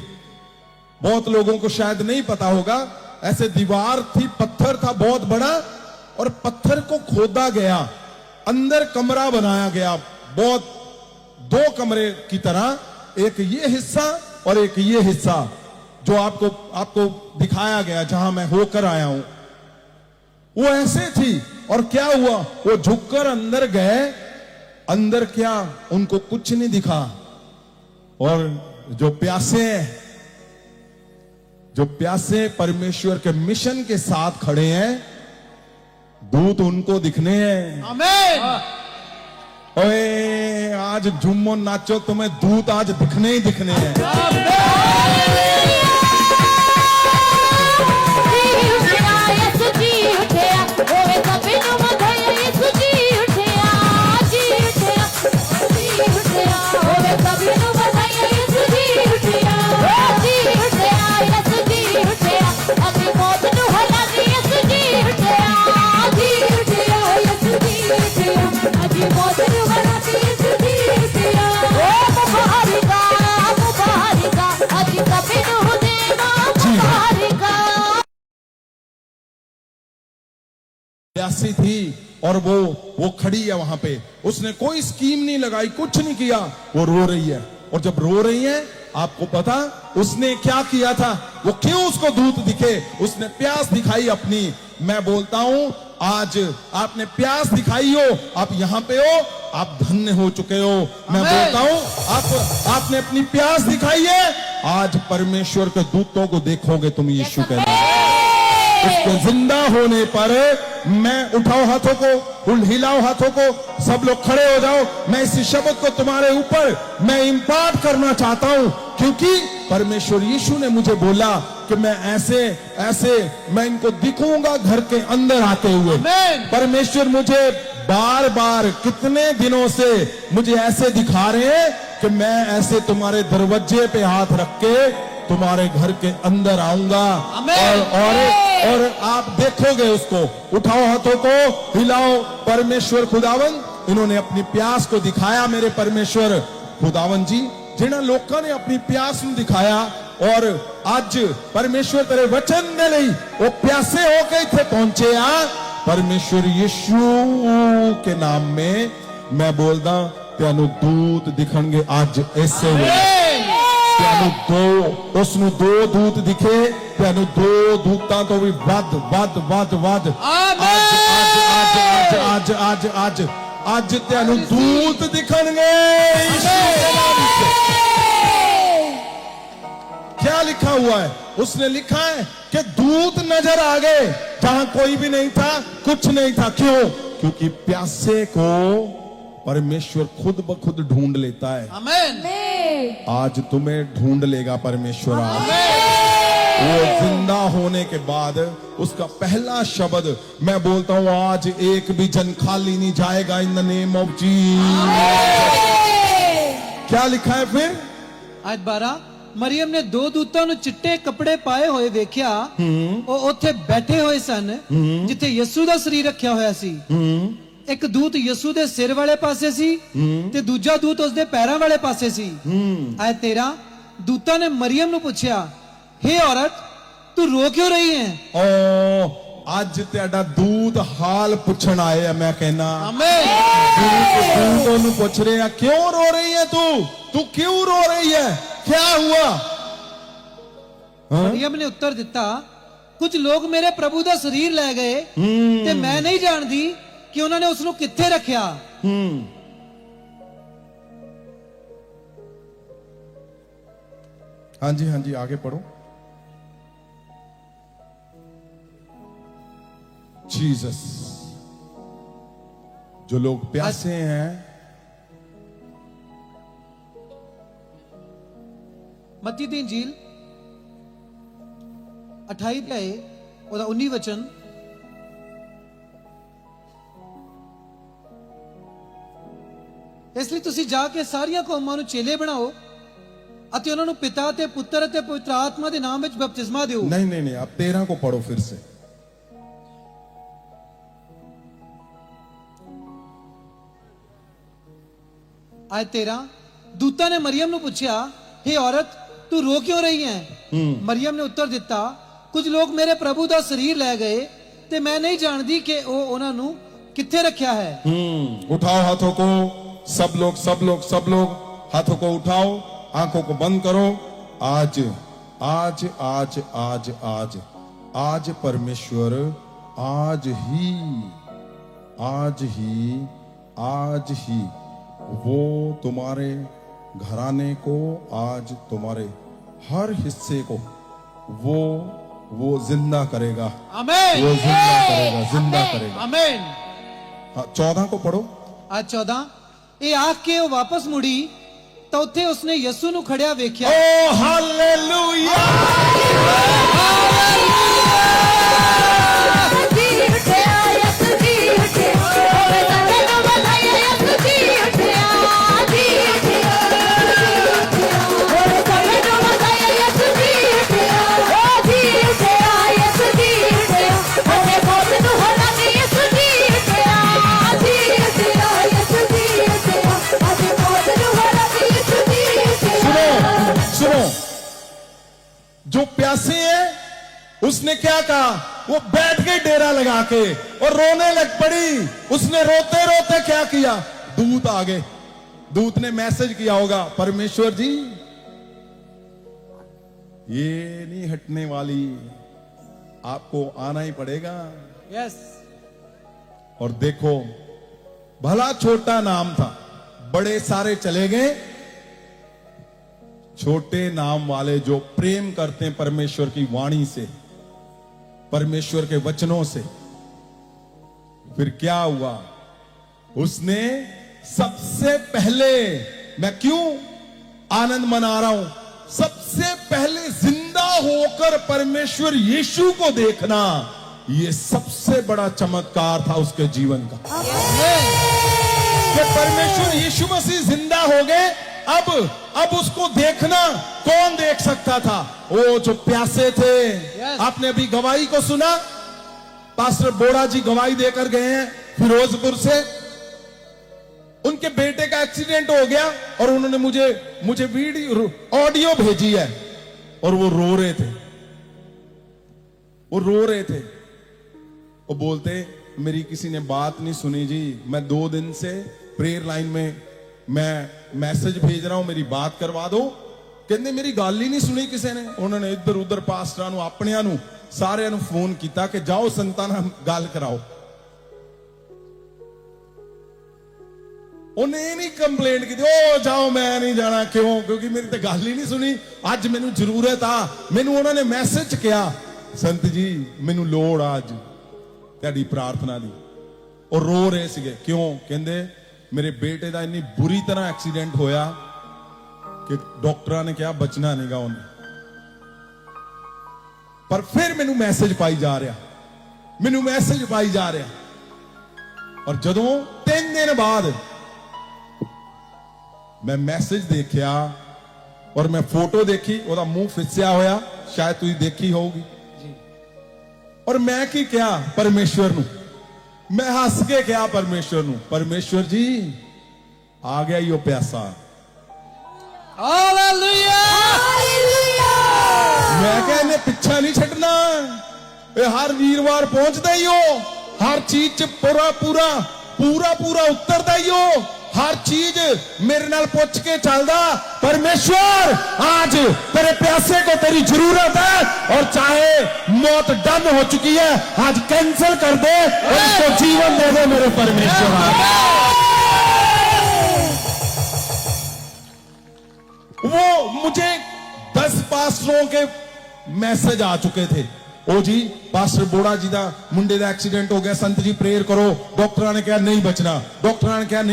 बहुत लोगों को शायद नहीं पता होगा, ऐसे दीवार थी, पत्थर था बहुत बड़ा, और पत्थर को खोदा गया, अंदर कमरा बनाया गया, बहुत दो कमरे की तरह, एक ये हिस्सा और एक ये हिस्सा, जो आपको दिखाया गया जहां मैं होकर आया हूं। वो ऐसे थी। और क्या हुआ, वो झुककर अंदर गए, अंदर क्या उनको कुछ नहीं दिखा। और जो प्यासे हैं, जो प्यासे परमेश्वर के मिशन के साथ खड़े हैं, दूत उनको दिखने हैं। आमीन। ओए आज झूमो नाचो, तुम्हें दूत आज दिखने ही दिखने हैं। प्यासी थी और वो खड़ी है वहां पे, उसने कोई स्कीम नहीं लगाई, कुछ नहीं किया, वो रो रही है। और जब रो रही है, आपको पता उसने क्या किया था, वो क्यों उसको दूत दिखे, उसने प्यास दिखाई अपनी। मैं बोलता हूं आज आपने प्यास दिखाई हो, आप यहां पे हो, आप धन्य हो चुके हो। मैं बोलता हूं आपने अपनी प्यास दिखाई है, आज परमेश्वर के दूतों को देखोगे तुम यीशु के नाम। उसके जिंदा होने पर मैं उठाओ हाथों को, हिलाओ हाथों को, सब लोग खड़े हो जाओ। मैं इस शब्द को तुम्हारे ऊपर मैं इम्पार्ट करना चाहता हूं, क्योंकि परमेश्वर यीशु ने मुझे बोला कि मैं ऐसे ऐसे मैं इनको दिखूंगा घर के अंदर आते हुए। परमेश्वर मुझे बार बार कितने दिनों से मुझे ऐसे दिखा रहे हैं कि मैं ऐसे तुम्हारे दरवाजे पे हाथ रख के तुम्हारे घर के अंदर आऊंगा और आप देखोगे उसको। उठाओ हाथों को, हिलाओ। परमेश्वर खुदावन, इन्होंने अपनी प्यास को दिखाया। मेरे परमेश्वर खुदावन जी, जिन्हें लोगों ने अपनी प्यास ਨੂੰ दिखाया, और आज परमेश्वर तेरे वचन दे ਲਈ वो प्यासे होके इथे पहुंचे आ। परमेश्वर यीशु के नाम में मैं बोलदा तेनू दूत दिखणगे आज ऐसे ਵੇਲੇ। उसनु दो दूत दिखे, तेनू दो दूतां तो भी ਵੱਧ आज आज आज आज तेनू दूत दिखणगे। क्या लिखा हुआ है, उसने लिखा है कि दूत नजर आ गए जहां कोई भी नहीं था, कुछ नहीं था। क्यों? क्योंकि प्यासे को परमेश्वर खुद ब खुद ढूंढ लेता है। आमीन। आज तुम्हें ढूंढ लेगा परमेश्वर। आज वो जिंदा होने के बाद उसका पहला शब्द मैं बोलता हूं, आज एक भी जन खाली नहीं जाएगा in the name of Jesus. क्या लिखा है फिर? आज 12 ਮਰੀਅਮ ਨੇ ਦੋ ਦੂਤਾਂ ਨੂੰ ਚਿੱਟੇ ਕੱਪੜੇ ਪਾਏ ਹੋਏ ਵੇਖਿਆ। ਉਹ ਉੱਥੇ ਬੈਠੇ ਹੋਏ ਸਨ ਜਿੱਥੇ ਯਿਸੂ ਦਾ ਸਰੀਰ ਰੱਖਿਆ ਹੋਇਆ ਸੀ। ਇੱਕ ਦੂਤ ਯਿਸੂ ਦੇ ਸਿਰ ਵਾਲੇ ਪਾਸੇ ਸੀ ਤੇ ਦੂਜਾ ਦੂਤ ਉਸਦੇ ਪੈਰਾਂ ਵਾਲੇ ਪਾਸੇ ਸੀ। ਆਇ 13 ਦੂਤਾਂ ਨੇ ਮਰੀਅਮ ਨੂੰ ਪੁੱਛਿਆ, हे औरत तू रो क्यों रही है? ਅੱਜ ਤੁਹਾਡਾ ਦੂਤ ਹਾਲ ਪੁੱਛਣ ਆਏ ਆ। ਮੈਂ कहना आमीन। दूत ਉਹਨੂੰ ਪੁੱਛ ਰਿਹਾ, क्यों रो रही है तू क्यों रो रही है, क्या हुआ? ਮਰੀਅਮ ਨੇ ਉੱਤਰ ਦਿੱਤਾ, ਕੁਝ ਲੋਕ ਮੇਰੇ ਪ੍ਰਭੂ ਦਾ ਸਰੀਰ ਲੈ ਗਏ ਤੇ ਮੈਂ ਨਹੀਂ ਜਾਣਦੀ ਕਿ ਉਹਨਾਂ ਨੇ ਉਸ ਨੂੰ ਕਿੱਥੇ ਰੱਖਿਆ। ਹਾਂਜੀ ਹਾਂਜੀ आगे पढ़ो। जीसस, जो लोग प्यासे हैं, ਮੱਤੀ ਦੀ ਇੰਜੀਲ 28 ਅਧਿਆਏ ਉਹਦਾ 19 ਵਚਨ। ਇਸ ਲਈ ਤੁਸੀਂ ਜਾ ਕੇ ਸਾਰੀਆਂ ਕੌਮਾਂ ਨੂੰ ਚੇਲੇ ਬਣਾਓ ਅਤੇ ਉਹਨਾਂ ਨੂੰ ਪਿਤਾ ਤੇ ਪੁੱਤਰ ਅਤੇ ਪਵਿੱਤਰ ਆਤਮਾ ਦੇ ਨਾਮ ਵਿੱਚ ਬਪਤਿਸਮਾ ਦਿਓ। नहीं आप 13 को पढ़ो फिर से। आय 13 दूतां ने मरियम ਨੂੰ ਪੁੱਛਿਆ, हे औरत तू रो क्यों रही है? मरियम ने उत्तर दिता, कुछ लोग मेरे प्रभु ਦਾ ਸਰੀਰ ਲੈ ਗਏ ਤੇ मैं नहीं जानती कि ਉਹ ਉਹਨਾਂ ਨੂੰ किथे रखा है। उठाओ हाथों को, सब लोग हाथों को उठाओ, आंखों को बंद करो। आज आज आज आज आज आज परमेश्वर आज ही वो तुम्हारे घराने को, आज तुम्हारे हर हिस्से को वो जिंदा करेगा। आमीन। वो जिंदा करेगा। आमीन। हाँ, 14 को पढ़ो। आज 14 ਇਹ ਆਖ ਕੇ ਉਹ ਵਾਪਸ ਮੁੜੀ ਤਾਂ ਉੱਥੇ ਉਸਨੇ ਯਿਸੂ ਨੂੰ ਖੜਿਆ ਵੇਖਿਆ। ओ हालेलुया। सुनो, जो प्यासे हैं उसने क्या कहा, वो बैठ गई डेरा लगा के और रोने लग पड़ी। उसने रोते रोते क्या किया, दूत आ गए। दूत ने मैसेज किया होगा, परमेश्वर जी ये नहीं हटने वाली, आपको आना ही पड़ेगा। यस। और देखो, भला छोटा नाम था, बड़े सारे चले गए। छोटे नाम वाले जो प्रेम करते हैं परमेश्वर की वाणी से, परमेश्वर के वचनों से, फिर क्या हुआ, उसने सबसे पहले, मैं क्यों आनंद मना रहा हूं, सबसे पहले जिंदा होकर परमेश्वर यीशु को देखना, यह सबसे बड़ा चमत्कार था उसके जीवन का। कि परमेश्वर यीशु मसीह जिंदा हो गए। अब उसको देखना कौन देख सकता था, वो जो प्यासे थे। Yes. आपने अभी गवाही को सुना, पास्टर बोड़ा जी गवाही देकर गए हैं फिरोजपुर से। उनके बेटे का एक्सीडेंट हो गया और उन्होंने मुझे वीडियो ऑडियो भेजी है और वो रो रहे थे। वो बोलते, मेरी किसी ने बात नहीं सुनी जी, मैं 2 दिन से प्रेयर लाइन में मैं मैसेज भेज रहा हूं, मेरी बात करवा दो। कहते मेरी गल ही नहीं सुनी किसी ने। उन्होंने इधर उधर पास्टरां नूं, अपनियां नूं, सारियां नूं फोन किया कि जाओ संतां नाल गल कराओ। उन्हें ये नहीं कंप्लेंट की, ओ जाओ मैं नहीं जाना। क्यों? क्योंकि मेरी तो गल ही नहीं सुनी। अज मैनू जरूरत आ, मैनू उन्होंने मैसेज किया, संत जी मैनू लोड़ आज तुहाडी प्रार्थना दी। और रो रहे सीगे। क्यों? कहंदे मेरे बेटे का इन्नी बुरी तरह एक्सीडेंट होया कि डॉक्टरां ने कहा बचना नहीं गा उन्हें। पर फिर मैनू मैसेज पाई जा रहा, और जदों 3 दिन बाद मैं मैसेज देखिया और मैं फोटो देखी, ओदा मुंह फिस्या होया, शायद तुसी देखी होगी। और मैं की क्या परमेश्वर नू, मैं हस के क्या परमेश्वर नू, परमेश्वर जी आ गया यो प्यासा। हालेलुया। मैं क्या इन्हें पीछा नहीं छड़ना, ये हर वीरवार पहुंचता ही हो, हर चीज च पूरा उतरता ही हो, हर चीज मेरे नाल पूछ के चलदा। परमेश्वर आज तेरे प्यासे को तेरी जरूरत है, और चाहे मौत डन हो चुकी है, आज कैंसिल कर दे और इसको जीवन दे दे मेरे परमेश्वर। वो मुझे 10 पास्टरों के मैसेज आ चुके थे, ओ जी पास्टर बोड़ा जी का मुंडे का एक्सीडेंट हो गया, संत जी प्रेयर करो, डॉक्टर ने कहा नहीं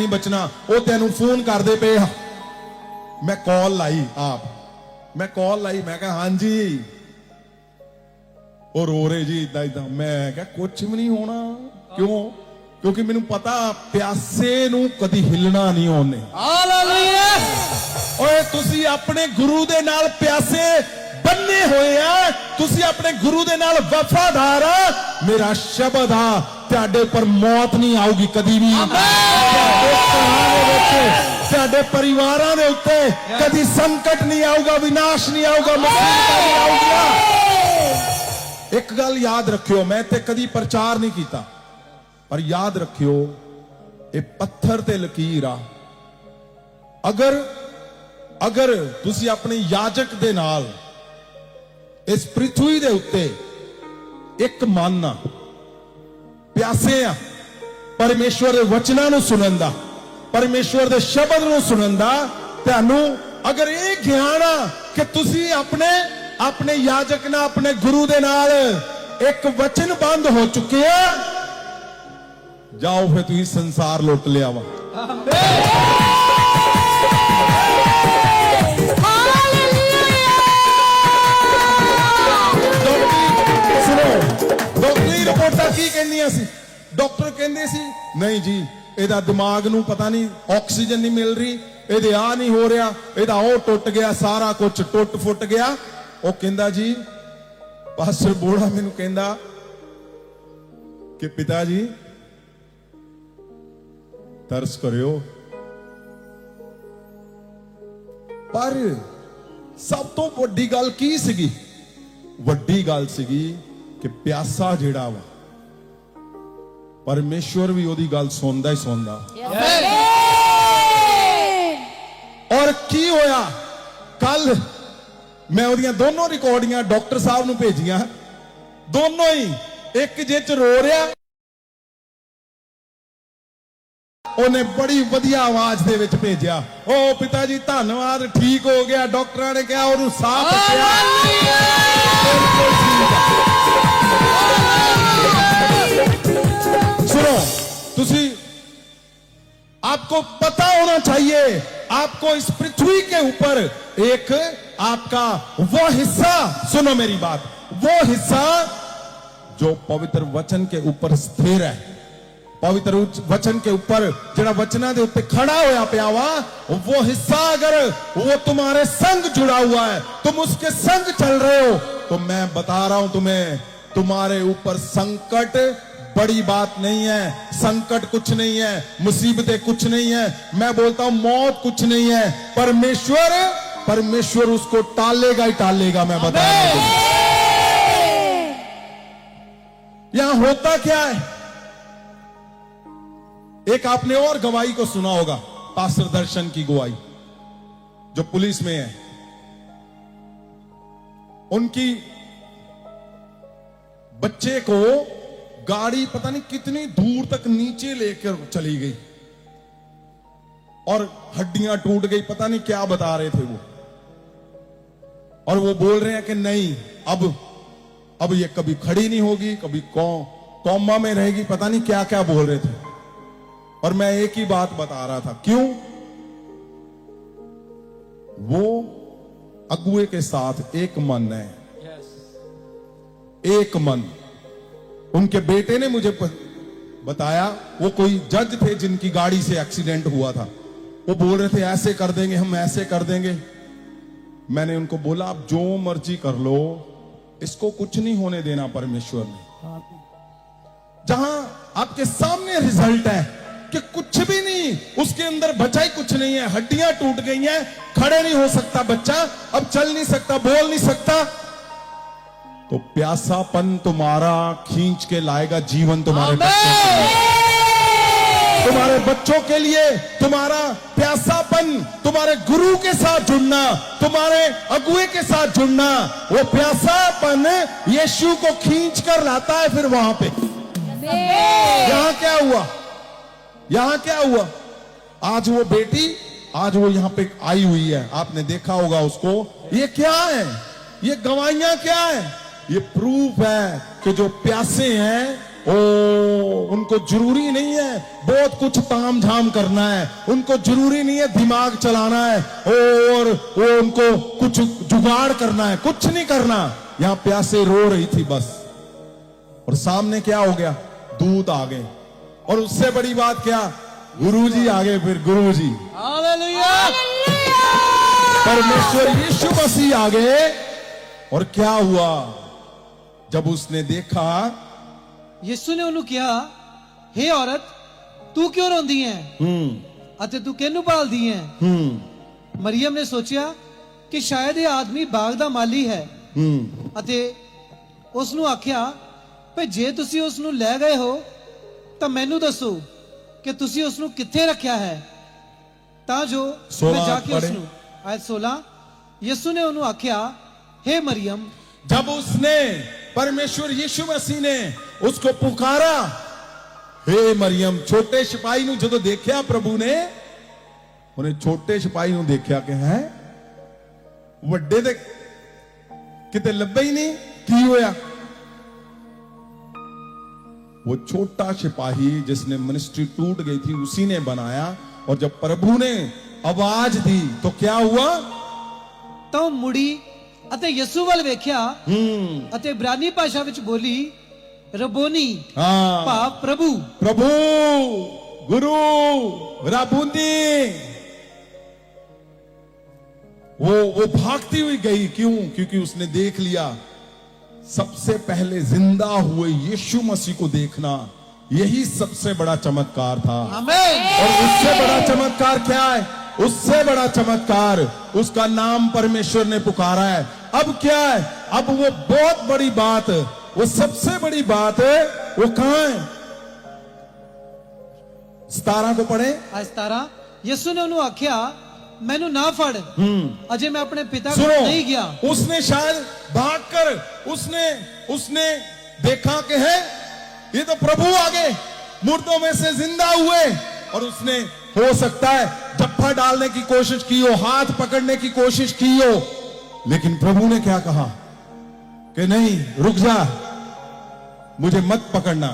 बचना, वो तेनू फोन कर दे पे। मैं कॉल लाई, मैं कहा हाँ जी, वो रो रहे जी इदा, मैं क्या कुछ भी नहीं होना। क्यों? क्योंकि मैनू पता प्यासे नू कदी हिलना नहीं होने। हालेलुया। ओए तुसी अपने गुरु दे नाल प्यासे बन्ने होए आ, तुसी अपने गुरु दे नाल वफादार आ। मेरा शब्द आ, तुहाडे पर मौत नहीं आऊगी कदी भी। तुहाडे परिवारां दे उत्ते कदी संकट नहीं आऊगा, विनाश नहीं आऊगा, मुसीबत नहीं आऊगी। एक गल याद रखियो, मैं ते कदी प्रचार नहीं कीता, पर याद रखियो ये पत्थर ते लकीर आ। अगर तुसी अपने याजक दे नाल इस पृथ्वी दे उत्ते एक मन प्यासे आ परमेश्वर ਦੇ ਵਚਨਾਂ ਨੂੰ ਸੁਣਨ ਦਾ, परमेश्वर ਦੇ ਸ਼ਬਦ ਨੂੰ ਸੁਣਨ ਦਾ। ਤੁਹਾਨੂੰ ਅਗਰ ਇਹ ਗਿਆਨ ਆ ਕਿ ਤੁਸੀਂ ਆਪਣੇ ਯਾਜਕ ਨਾਲ, ਆਪਣੇ ਗੁਰੂ ਦੇ ਨਾਲ ਇੱਕ ਵਚਨ ਬੰਦ ਹੋ ਚੁੱਕੇ ਆ, ਜਾਓ ਫਿਰ ਤੁਸੀਂ ਸੰਸਾਰ ਲੁੱਟ ਲਿਆ ਵਾ। ਡਾਕਟਰੀ ਰਿਪੋਰਟਾਂ ਕੀ ਕਹਿੰਦੀਆਂ ਸੀ? ਡਾਕਟਰ ਕਹਿੰਦੇ ਸੀ ਨਹੀਂ ਜੀ ਇਹਦਾ ਦਿਮਾਗ ਨੂੰ ਪਤਾ ਨਹੀਂ ਆਕਸੀਜਨ ਨਹੀਂ ਮਿਲ ਰਹੀ, ਇਹਦੇ ਆ ਨਹੀਂ ਹੋ ਰਿਹਾ, ਇਹਦਾ ਉਹ ਟੁੱਟ ਗਿਆ, ਸਾਰਾ ਕੁਝ ਟੁੱਟ ਫੁੱਟ ਗਿਆ। ਉਹ ਕਹਿੰਦਾ ਜੀ ਪਾਸਟਰ ਬੋੜਾ ਮੈਨੂੰ ਕਹਿੰਦਾ ਕਿ ਪਿਤਾ ਜੀ ਤਰਸ ਕਰਿਓ, ਪਰ ਸਭ ਤੋਂ ਵੱਡੀ ਗੱਲ ਕੀ ਸੀਗੀ? ਵੱਡੀ ਗੱਲ ਸੀਗੀ ਕਿ ਪਿਆਸਾ ਜਿਹੜਾ ਵਾ परमेश्वर भी ओदी गल सुनदा ही सुनदा। और की होया कल मैं ओदियां दोनों रिकॉर्डिंगां डॉक्टर साहब नूं भेजियां, दोनों ही एक जे च रो रहा, उन्हें बड़ी वधिया आवाज दे विच भेजिया, ओ पिताजी धन्नवाद ठीक हो गया, डॉक्टरां ने कहा ओनू साफ किया। सुनो तुसी, आपको पता होना चाहिए, आपको इस पृथ्वी के ऊपर एक आपका वो हिस्सा, सुनो मेरी बात, वो हिस्सा जो पवित्र वचन के ऊपर स्थिर है, पवित्र वचन के ऊपर जरा वचना दे उत्ते खड़ा होया पिया वा, वो हिस्सा अगर वो तुम्हारे संग जुड़ा हुआ है, तुम उसके संग चल रहे हो, तो मैं बता रहा हूं तुम्हें, तुम्हारे ऊपर संकट बड़ी बात नहीं है, संकट कुछ नहीं है, मुसीबतें कुछ नहीं है, मैं बोलता हूं मौत कुछ नहीं है, परमेश्वर उसको टालेगा ही टालेगा। मैं बता रहा हूं यहां होता क्या है। एक आपने और गवाही को सुना होगा, पास्टर दर्शन की गवाही, जो पुलिस में है। उनकी बच्चे को गाड़ी पता नहीं कितनी दूर तक नीचे लेकर चली गई और हड्डियां टूट गई, पता नहीं क्या बता रहे थे वो, और वो बोल रहे हैं कि नहीं अब ये कभी खड़ी नहीं होगी, कभी कोमा में रहेगी, पता नहीं क्या क्या बोल रहे थे। और मैं एक ही बात बता रहा था, क्यों? वो अगुए के साथ एक मन है, एक मन। उनके बेटे ने मुझे बताया, वो कोई जज थे जिनकी गाड़ी से एक्सीडेंट हुआ था, वो बोल रहे थे ऐसे कर देंगे हम, ऐसे कर देंगे। मैंने उनको बोला आप जो मर्जी कर लो, इसको कुछ नहीं होने देना परमेश्वर ने। जहां आपके सामने रिजल्ट है कि कुछ भी नहीं, उसके अंदर बचा ही कुछ नहीं है, हड्डियां टूट गई हैं, खड़े नहीं हो सकता बच्चा, अब चल नहीं सकता, बोल नहीं सकता, तो प्यासापन तुम्हारा खींच के लाएगा जीवन तुम्हारे बच्चों के लिए। तुम्हारे बच्चों के लिए तुम्हारा प्यासापन, तुम्हारे गुरु के साथ जुड़ना, तुम्हारे अगुए के साथ जुड़ना, वो प्यासापन यीशु को खींच कर लाता है। फिर वहां पे यहां क्या हुआ, यहां क्या हुआ? आज वो बेटी, आज वो यहां पे आई हुई है, आपने देखा होगा उसको। ये क्या है? ये गवाहियां क्या है? ये प्रूफ है कि जो प्यासे हैं उनको जरूरी नहीं है बहुत कुछ ताम झाम करना है, उनको जरूरी नहीं है दिमाग चलाना है और वो उनको कुछ जुगाड़ करना है, कुछ नहीं करना। यहां प्यासे रो रही थी बस, और सामने क्या हो गया? दूत आ गए, और उससे बड़ी बात क्या, गुरुजी आ गए। फिर गुरुजी परमेश्वर यीशु मसीह आ गए, और क्या हुआ? जब उसने देखा, यीशु ने उन्हें कहा, हे औरत तू क्यों रोंदी है अते तू किहनू भालदी है? मरियम ने सोचा कि शायद ये आदमी बाग दा माली है, अते उसनू आख्या भई जे तुसी उसनू ले गए हो तां मैनू दसो कि तुसी उसनू कित्थे रखिया है, तां जो मैं जाके उसनू। आयत 16, यीशु ने उन्हें आख्या, हे मरियम। जब उसने परमेश्वर यीशु मसीह ने उसको पुकारा, हे मरियम, छोटे सिपाही नु जो देखा प्रभु ने, उन्हें छोटे सिपाही नु देखा कि है ਵੱਡੇ ਦੇ किते लब्बे ही नहीं, की होया? वो छोटा सिपाही जिसने मिनिस्ट्री टूट गई थी उसी ने बनाया। और जब प्रभु ने आवाज दी तो क्या हुआ? ਤਾਂ ਮੁੜੀ ਅਤੇ ਯਿਸੂ ਵੱਲ ਵੇਖਿਆ ਅਤੇ ਇਬਰਾਨੀ ਭਾਸ਼ਾ ਵਿੱਚ ਬੋਲੀ ਰਬੋਨੀ, हाँ, ਭਾਵ ਪ੍ਰਭੂ। प्रभु, गुरु, राबुनी। वो भागती हुई गई। क्यों? क्योंकि उसने देख लिया सबसे पहले जिंदा हुए यीशु मसीह को देखना, यही सबसे बड़ा चमत्कार था। आमीन। और उससे बड़ा चमत्कार क्या है? उससे बड़ा चमत्कार उसका नाम परमेश्वर ने पुकारा है। अब क्या है? अब वो बहुत बड़ी बात, वो सबसे बड़ी बात है, वो कहां है? 17 को पढ़े। आज 17 ਯਿਸੂ ਨੇ ਉਹਨੂੰ ਆਖਿਆ ਮੈਨੂੰ ਨਾ ਫੜ, ਅਜੇ ਮੈਂ ਆਪਣੇ ਪਿਤਾ ਕੋਲ सुनो, ਨਹੀਂ ਗਿਆ। उसने शायद भागकर उसने देखा कि है ये तो प्रभु आगे मुर्दों में से जिंदा हुए, और उसने हो सकता है जफ्फा डालने की कोशिश की हो, हाथ पकड़ने की कोशिश की हो, लेकिन प्रभु ने क्या कहा कि नहीं, रुक जा, मुझे मत पकड़ना।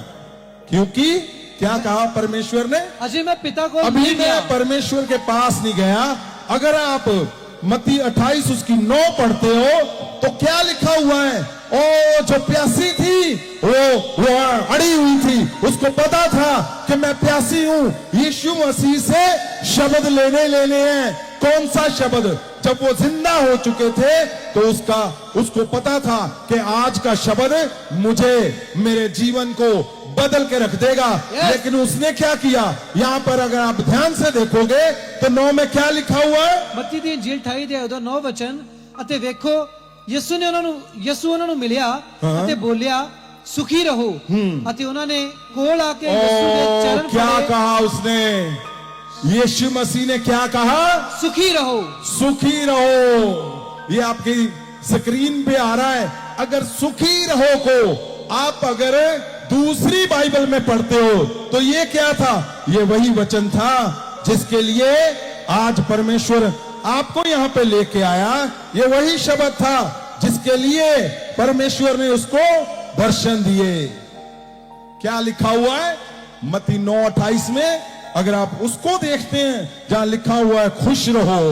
क्योंकि क्या कहा परमेश्वर ने? ਅਜੇ मैं पिता को अभी नहीं गया। मैं परमेश्वर के पास नहीं गया। अगर आप मत्ती 28 उसकी 9 पढ़ते हो तो क्या लिखा हुआ है? ओ जो प्यासी थी वो अड़ी हुई थी, उसको पता था कि मैं प्यासी हूं, यीशु मसीह से शब्द लेने हैं। कौन सा शब्द? जब वो जिंदा हो चुके थे तो उसको पता था कि आज का शब्द मुझे, मेरे जीवन को बदल के रख देगा। लेकिन उसने क्या किया? यहां पर अगर आप ध्यान से देखोगे तो 9 में क्या लिखा हुआ है? ਮੱਤੀ ਦੀ ਇੰਜੀਲ 28 ਦੇ ਉਹਦਾ 9 ਵਚਨ, ਅਤੇ ਵੇਖੋ ਯਿਸੂ ਉਹਨਾਂ ਨੂੰ ਮਿਲਿਆ ਅਤੇ ਬੋਲਿਆ ਸੁਖੀ ਰਹੋ, ਅਤੇ ਉਹਨਾਂ ਨੇ ਕੋਲ ਆ ਕੇ ਯਿਸੂ ਦੇ ਚਰਨ क्या ਫੜੇ। कहा उसने? यीशु मसीह ने क्या कहा? ਸੁਖੀ ਰਹੋ। सुखी रहो। ये आपकी स्क्रीन पे आ रहा है। अगर सुखी रहो को आप अगर दूसरी बाइबल में पढ़ते हो तो ये क्या था? ये वही वचन था जिसके लिए आज परमेश्वर आपको यहां पे लेके आया। ये वही शब्द था जिसके लिए परमेश्वर ने उसको दर्शन दिए। क्या लिखा हुआ है मत्ती 9:28 में? अगर आप उसको देखते हैं जहां लिखा हुआ है खुश रहो,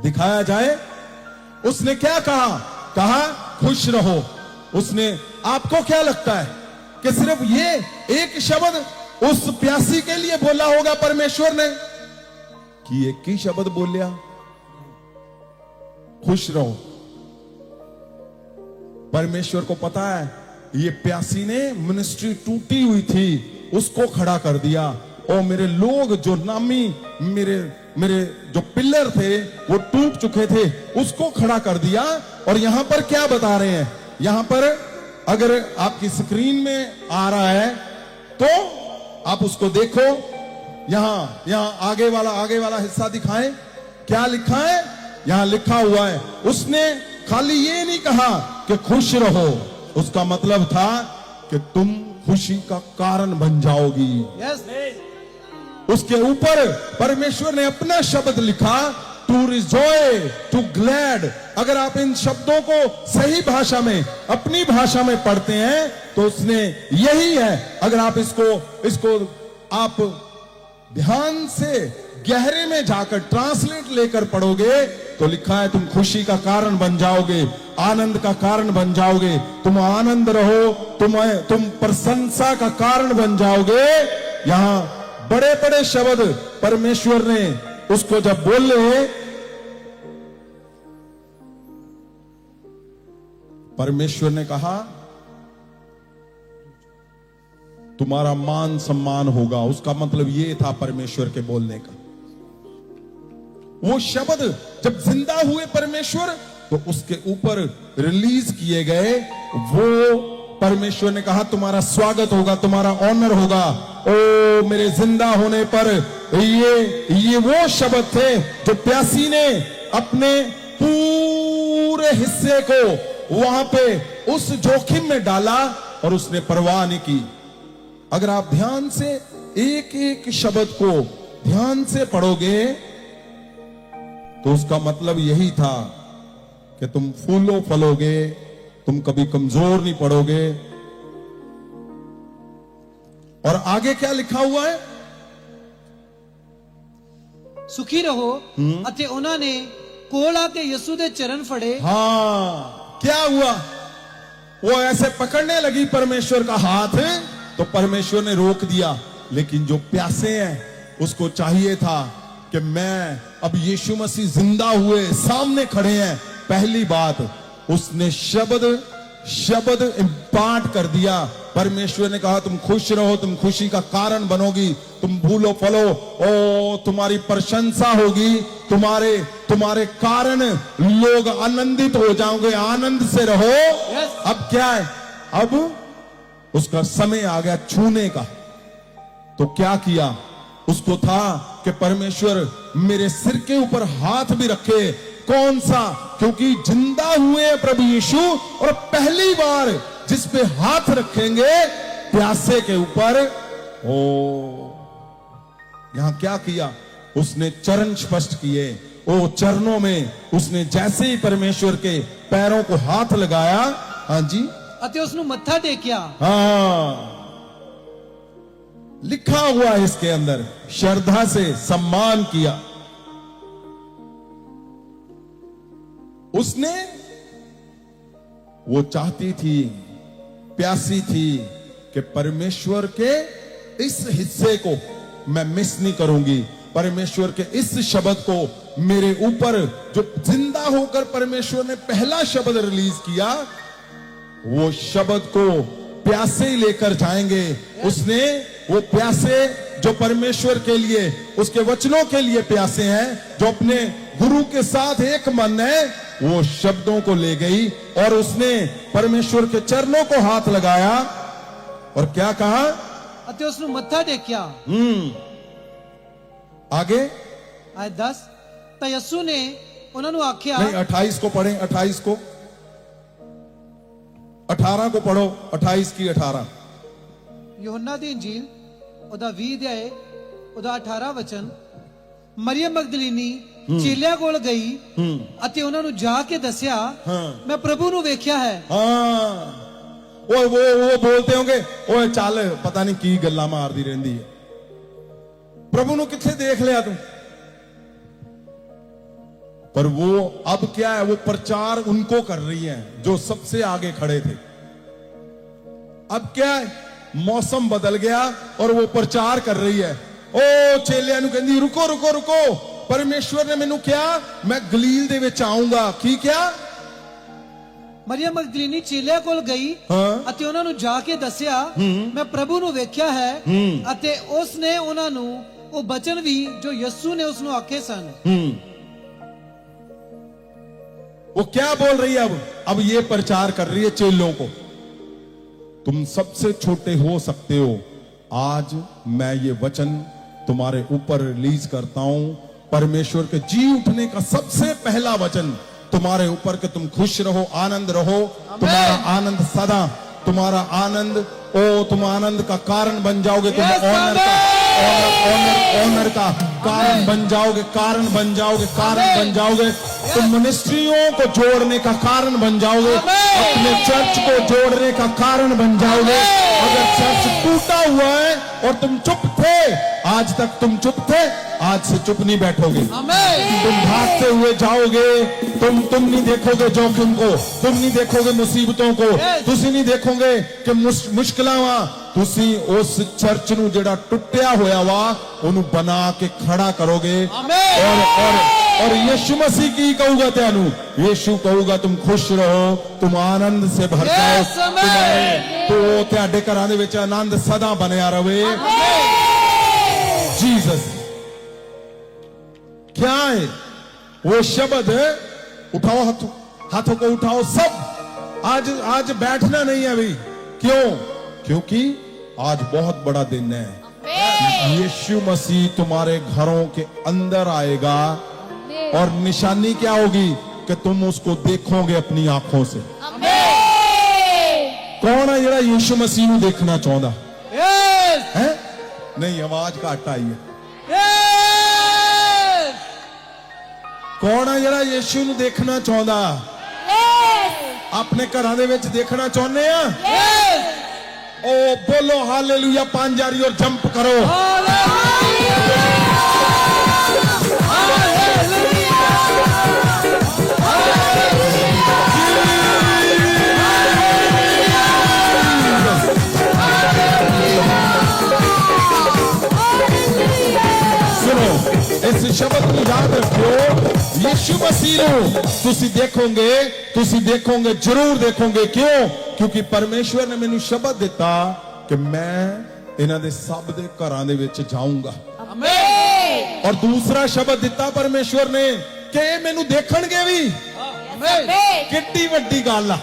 दिखाया जाए उसने क्या कहा खुश रहो। उसने, आपको क्या लगता है कि सिर्फ ये एक शब्द उस प्यासी के लिए बोला होगा परमेश्वर ने, कि एक ही शब्द बोलिया खुश रहो? परमेश्वर को पता है ये प्यासी ने मिनिस्ट्री टूटी हुई थी, उसको खड़ा कर दिया। और मेरे लोग जो नामी मेरे जो पिलर थे वो टूट चुके थे, उसको खड़ा कर दिया। और यहां पर क्या बता रहे हैं? यहां पर अगर आपकी स्क्रीन में आ रहा है तो आप उसको देखो। यहां आगे वाला हिस्सा दिखाएं। क्या लिखा है? यहां लिखा हुआ है, उसने खाली ये नहीं कहा कि खुश रहो, उसका मतलब था कि तुम खुशी का कारण बन जाओगी। यस। उसके ऊपर परमेश्वर ने अपना शब्द लिखा, टू रिजॉय, टू ग्लैड। अगर आप इन शब्दों को सही भाषा में, अपनी भाषा में पढ़ते हैं तो उसने यही है। अगर आप इसको आप ध्यान से गहरे में जाकर ट्रांसलेट लेकर पढ़ोगे तो लिखा है तुम खुशी का कारण बन जाओगे, आनंद का कारण बन जाओगे, तुम आनंद रहो, तुम प्रशंसा का कारण बन जाओगे। यहां बड़े बड़े शब्द परमेश्वर ने उसको जब बोले, परमेश्वर ने कहा तुम्हारा मान सम्मान होगा। उसका मतलब ये था परमेश्वर के बोलने का। वो शब्द जब जिंदा हुए परमेश्वर तो उसके ऊपर रिलीज किए गए। वो परमेश्वर ने कहा तुम्हारा स्वागत होगा, तुम्हारा ऑनर होगा। ओ मेरे जिंदा होने पर ये वो शब्द थे जो प्यासी ने अपने पूरे हिस्से को वहां पे उस जोखिम में डाला और उसने परवाह नहीं की। अगर आप ध्यान से एक एक शब्द को ध्यान से पढ़ोगे तो उसका मतलब यही था कि तुम फूलो फलोगे, तुम कभी कमजोर नहीं पड़ोगे। और आगे क्या लिखा हुआ है? ਸੁਖੀ ਰਹੋ ਅਤੇ ਉਹਨਾਂ ਨੇ ਕੋਲ ਆ ਕੇ ਯਿਸੂ ਦੇ ਚਰਨ ਫੜੇ। हाँ, क्या हुआ? वो ऐसे पकड़ने लगी परमेश्वर का हाथ, तो परमेश्वर ने रोक दिया। लेकिन जो प्यासे हैं उसको चाहिए था कि मैं अब यीशु मसीह जिंदा हुए सामने खड़े हैं। पहली बात उसने शब्द इम्पार्ट कर दिया। परमेश्वर ने कहा तुम खुश रहो, तुम खुशी का कारण बनोगी, तुम भूलो फलो, ओ तुम्हारी प्रशंसा होगी, तुम्हारे कारण लोग आनंदित हो जाओगे, आनंद से रहो। अब क्या है? अब उसका समय आ गया छूने का। तो क्या किया? उसको था कि परमेश्वर मेरे सिर के ऊपर हाथ भी रखे। कौन सा? क्योंकि जिंदा हुए प्रभु यीशु, और पहली बार जिस पे हाथ रखेंगे प्यासे के ऊपर। ओ यहां क्या किया? उसने चरण स्पष्ट किए। ओ चरणों में उसने जैसे ही परमेश्वर के पैरों को हाथ लगाया, हाँ जी, ਅਤੇ ਉਸ ਨੂੰ ਮੱਥਾ ਟੇਕਿਆ। हाँ, लिखा हुआ है इसके अंदर, श्रद्धा से सम्मान किया। उसने, वो चाहती थी, प्यासी थी कि परमेश्वर के इस हिस्से को मैं मिस नहीं करूंगी। परमेश्वर के इस शब्द को मेरे ऊपर, जो जिंदा होकर परमेश्वर ने पहला शब्द रिलीज किया, वो शब्द को प्यासे ही लेकर जाएंगे। उसने वो प्यासे जो परमेश्वर के लिए, उसके वचनों के लिए प्यासे हैं, जो अपने गुरु के साथ एक मन है, वो शब्दों को ले गई और उसने परमेश्वर के चरणों को हाथ लगाया और क्या कहा? ਅਤੇ ਉਸ ਨੂੰ ਮੱਥਾ ਟੇਕਿਆ। आगे ਆਇਤ 10 ਤਾਂ ਯਿਸੂ ਨੇ ਉਹਨਾਂ ਨੂੰ ਆਖਿਆ। नहीं, 28 को पढ़ें, 28 को, 18 को पढ़ो, 28 की 18। ਯੋਹੰਨਾ ਦੀ ਇੰਜੀਲ ਉਹਦਾ 20 ਅਧਿਆਏ ਉਹਦਾ 18 ਵਚਨ। ਮਰੀਅਮ ਮਗਦਲੀਨੀ ਚੇਲਿਆਂ ਕੋਲ ਗਈ ਅਤੇ ਉਹਨਾਂ ਨੂੰ ਜਾ ਕੇ ਦੱਸਿਆ, ਮੈਂ ਪ੍ਰਭੂ ਨੂੰ ਵੇਖਿਆ ਹੈ। हाँ, वो बोलते होंगे, ओए चल पता नहीं की गल्ला मारदी रहंदी है, प्रभु नु किथे देख लिया तू? पर वो अब क्या है? वो प्रचार उनको कर रही है जो सबसे आगे खड़े थे। अब क्या है? मौसम बदल गया और वो प्रचार कर रही है। ओ चेलियां नु कहंदी, रुको रुको रुको, परमेश्वर ने मैनू क्या? मैं गलील दे विच आऊंगा। की क्या? ਮਰੀਅਮ ਮਗਦਲੀਨੀ ਚੇਲਿਆਂ ਕੋਲ ਗਈ ਅਤੇ ਉਹਨਾਂ ਨੂੰ ਜਾ ਕੇ ਦੱਸਿਆ, ਮੈਂ ਪ੍ਰਭੂ ਨੂੰ ਵੇਖਿਆ ਹੈ। ਅਤੇ ਉਸ ਨੇ ਉਹਨਾਂ ਨੂੰ ਉਹ ਬਚਨ ਵੀ ਜੋ ਯਿਸੂ ਨੇ ਉਸ ਨੂੰ ਆਖੇ ਸਨ। वो क्या बोल रही है? अब ये प्रचार कर रही है चेलों को, तुम सबसे छोटे हो सकते हो, आज मैं ये वचन तुम्हारे ऊपर रिलीज करता हूं। परमेश्वर के जी उठने का सबसे पहला वचन तुम्हारे ऊपर कि तुम खुश रहो, आनंद रहो। तुम्हारा आनंद सदा, तुम्हारा आनंद, ओ तुम आनंद का कारण बन जाओगे, तुम ऑनर का कारण बन जाओगे, कारण बन जाओगे। तुम मिनिस्ट्रियों को जोड़ने का कारण बन जाओगे, अपने चर्च को जोड़ने का कारण बन जाओगे। अगर चर्च टूटा हुआ है और तुम चुप थे, आज तक तुम चुप थे, आज से चुप नहीं बैठोगे। तुम भागते हुए जाओगे, तुम नहीं देखोगे जोखिम को, तुम नहीं देखोगे मुसीबतों को, तुसी नहीं देखोगे कि मुश्किलां वा, तुसी उस चर्च नु जेड़ा टुटिया होया वा ओनू बना के खड़ा करोगे। और यीशु मसीह की कहूगा त्यानू, यीशु कहूगा तुम खुश रहो, तुम आनंद से भर जाओ, तो त्याडे घरां दे विच आनंद सदा बनिया रहे। जीसस क्या है? वो शब्द, उठाओ हाथों को उठाओ सब। आज बैठना नहीं है अभी। क्यों? क्योंकि आज बहुत बड़ा दिन है। यीशु मसीह तुम्हारे घरों के अंदर आएगा और निशानी क्या होगी? कि तुम उसको देखोगे अपनी आंखों से। कौन है जेड़ा यीशु मसीह नू देखना चाहता? नहीं आवाज घट आई है। ਯੈਸ कौन है जरा यीशु ਨੂੰ देखना चाहता? अपने घरां दे विच देखना चाहुंदे आ? ओ बोलो हालेलुया 5 जारी और जंप करो। सुनो इस शब्द को याद रखो, यीशु मसीह ਨੂੰ ਤੁਸੀਂ ਦੇਖੋਗੇ जरूर देखोगे। क्यों? क्योंकि परमेश्वर ने मैनू शब्द दिता कि मैं इन्हां दे सब दे घरां दे विच जाऊंगा। ਆਮੇਨ और दूसरा शब्द दिता परमेश्वर ने कि मैनू देखणगे भी। कितनी वड्डी गल आ।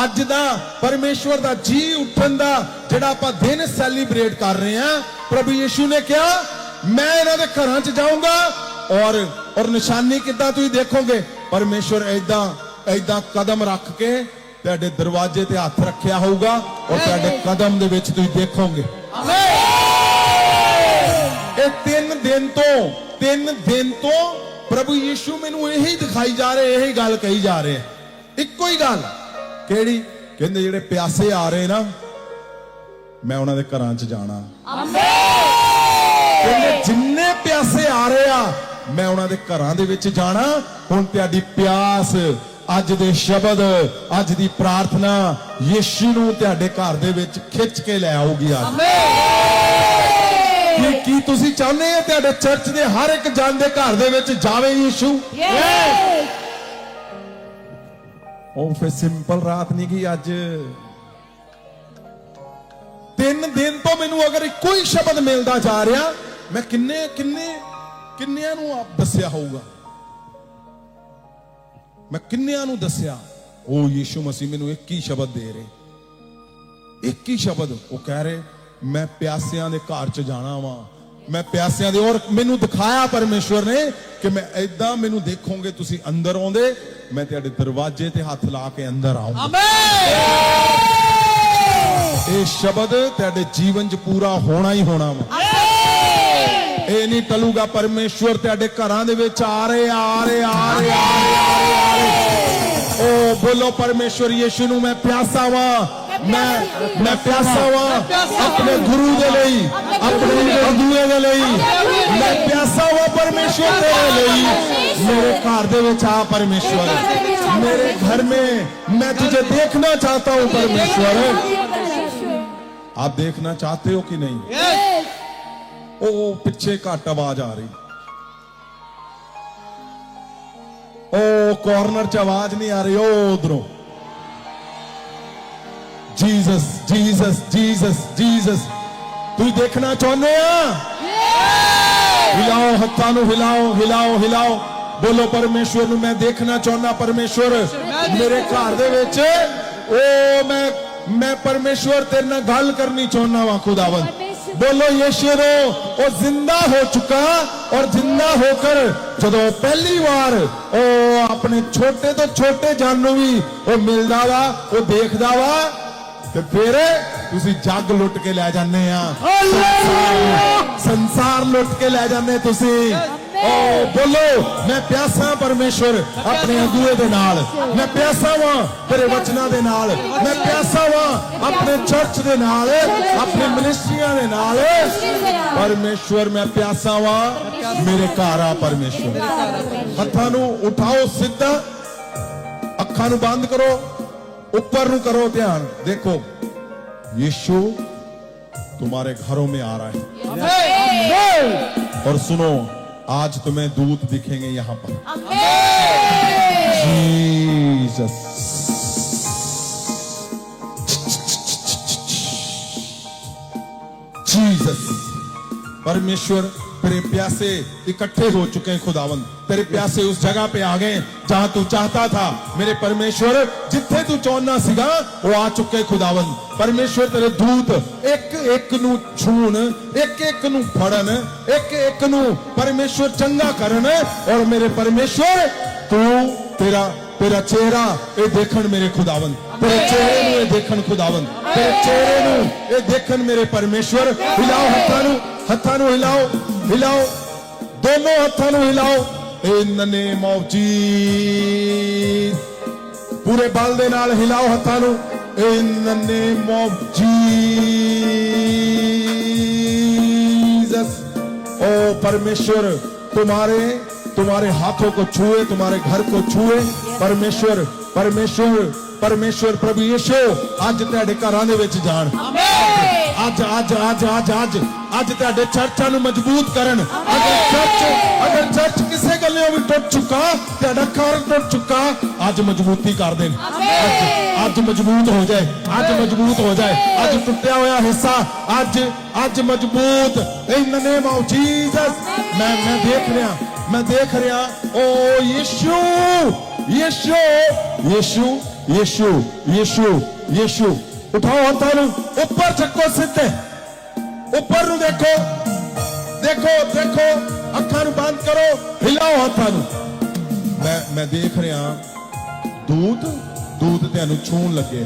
ਅੱਜ ਦਾ परमेश्वर ਦਾ जी उठन ਦਾ ਜਿਹੜਾ ਆਪਾਂ दिन सैलीब्रेट कर रहे हैं, प्रभु यीशु ने कहा मैं इन्हां दे घरां च जाऊंगा। और निशानी किद्दां तुसीं देखोगे, परमेश्वर ऐदां कदम रख के तुहाडे दरवाजे ते हथ रखिया होगा और तुहाडे कदम दे विच तुसीं देखोगे। ये 3 दिन तो प्रभु यीशु मैनू यही दिखाई जा रहे, यही गल कही जा रहे हैं। इक्को ही गल केड़ी? कहंदे जिहड़े प्यासे आ रहे ना, मैं उन्हां दे घरां च जाना। कहंदे जिन्ने प्यासे आ रहे आ, मैं उन्हां दे घरां दे विच जाना। हुण तुहाडी प्यास, अज दे शब्द, अज दी प्रार्थना यीशु नूं तुहाडे घर दे विच खिच के ले आऊगी। की तुसीं चाहुंदे हो तुहाडे चर्च दे हर एक जन दे घर दे विच जावे यीशु? ਉਹ ਫਿਰ ਸਿੰਪਲ ਰਾਤ ਨਹੀਂ ਗਈ ਅੱਜ। 3 ਦਿਨ ਤੋਂ ਮੈਨੂੰ ਅਗਰ ਇੱਕੋ ਹੀ ਸ਼ਬਦ ਮਿਲਦਾ ਜਾ ਰਿਹਾ, ਮੈਂ ਕਿੰਨਿਆਂ ਨੂੰ ਆਪ ਦੱਸਿਆ ਹੋਊਗਾ, ਮੈਂ ਕਿੰਨਿਆਂ ਨੂੰ ਦੱਸਿਆ। ਉਹ ਯੀਸ਼ੂ ਮਸੀਹ ਮੈਨੂੰ ਇੱਕ ਹੀ ਸ਼ਬਦ ਦੇ ਰਹੇ, ਇੱਕ ਹੀ ਸ਼ਬਦ। ਉਹ ਕਹਿ ਰਹੇ ਮੈਂ ਪਿਆਸਿਆਂ ਦੇ ਘਰ ਚ ਜਾਣਾ ਵਾਂ, मैं प्यासियां दे। और मैनू दिखाया परमेश्वर ने कि मैं ऐदां मैनू देखोगे तुसी अंदर आउंदे, मैं तुहाडे दरवाजे ते हाथ ला के अंदर आऊंगा। ये शब्द तुहाडे जीवन च पूरा होना ही होना वा। ये नहीं टलूगा। परमेश्वर तुहाडे घरां दे विच आ रहे। ओ बोलो परमेश्वर यीशु नू मैं प्यासा वां, मैं प्यासा वां अपने गुरु दे लई, अपने बंधुए दे लई। मैं प्यासा वां परमेश्वर तेरे लई। मेरे घर दे विच आ परमेश्वर, मेरे घर में मैं तुझे देखना चाहता हूं परमेश्वर। आप देखना चाहते हो कि नहीं? ओ पीछे घट आवाज आ रही, ओ कॉर्नर च आवाज नहीं आ रही, ओ उधरों जीसस जीसस जीसस जीसस। तुम देखना चाहते हो? हिलाओ हत्थां नूं, हिलाओ। बोलो परमेश्वर नूं मैं देखना चाहना। परमेश्वर मेरे घर दे विच ओ मैं परमेश्वर तेरे नाल गल करनी चाहना वा खुदावंद। बोलो यीशु रो ओ जिंदा हो चुका और जिंदा होकर जदों पहली बार ओ अपने छोटे तो छोटे जानू भी ओ मिलदा वा, ओ देखदा वा, ते फिर तुसी जग लुट के ले जाने आ, संसार लुट के ले जाने तुसी। ओ बोलो मैं प्यासा परमेश्वर अपने अगुए दे नाल, मैं प्यासा वां तेरे वचनां दे नाल, मैं प्यासा वां अपने चर्च दे नाल, अपने मिनिस्ट्रियां दे नाल। परमेश्वर मैं प्यासा वां, मेरे घर आ परमेश्वर। हत्थां नूं उठाओ सीधा, अखां नूं बंद करो, ऊपर नूं करो ध्यान। देखो यीशु तुम्हारे घरों में आ रहा है। और सुनो आज तुम्हें दूत दिखेंगे यहां पर। Jesus Jesus. परमेश्वर तेरे प्यासे इकट्ठे हो चुके हैं खुदावंद। तेरे प्यासे उस जगह पे आ गए जहां तू चाहता था। मेरे परमेश्वर जिथे तू चाहना सीगा वो आ चुके खुदावंद। परमेश्वर तेरे दूत एक एक नू छून, एक एक नू फड़न, एक एक नू परमेश्वर चंगा करन। और मेरे परमेश्वर तू तेरा चेहरा ये देखन मेरे खुदावंद, तेरे चेहरे नू ये देखन खुदावंद, तेरे चेहरे ਨੂੰ ਇਹ ਦੇਖਣ ਮੇਰੇ ਪਰਮੇਸ਼ਵਰ ਹਿਲਾਓ ਹੱਥਾਂ ਨੂੰ ਹਿਲਾਓ ਦੋਨੋਂ ਹੱਥਾਂ ਨੂੰ ਹਿਲਾਓ in the name of Jesus ਪੂਰੇ ਬਲ ਦੇ ਨਾਲ ਹਿਲਾਓ ਹੱਥਾਂ ਨੂੰ in the name of Jesus ओ परमेश्वर तुम्हारे हाथों को छुए तुम्हारे घर को छुए परमेश्वर प्रभु यीशु आज तेरे घरां दे विच जाण आज तेरे चर्चां नूं मजबूत करन अगर चर्च किसे गल्लों भी टुट चुका तेरा घर टुट चुका आज मजबूती कर देन आज मजबूत हो जाए आज टुटिया होया हिस्सा आज मजबूत in the name of Jesus मैं देख रहा ओ यीशु उठाओ हाथों नूं ऊपर चक्को सीधे ऊपर नूं देखो अखां नूं बंद करो हिलाओ हाथों नूं मैं देख रहा दूत तैनूं छूण लगे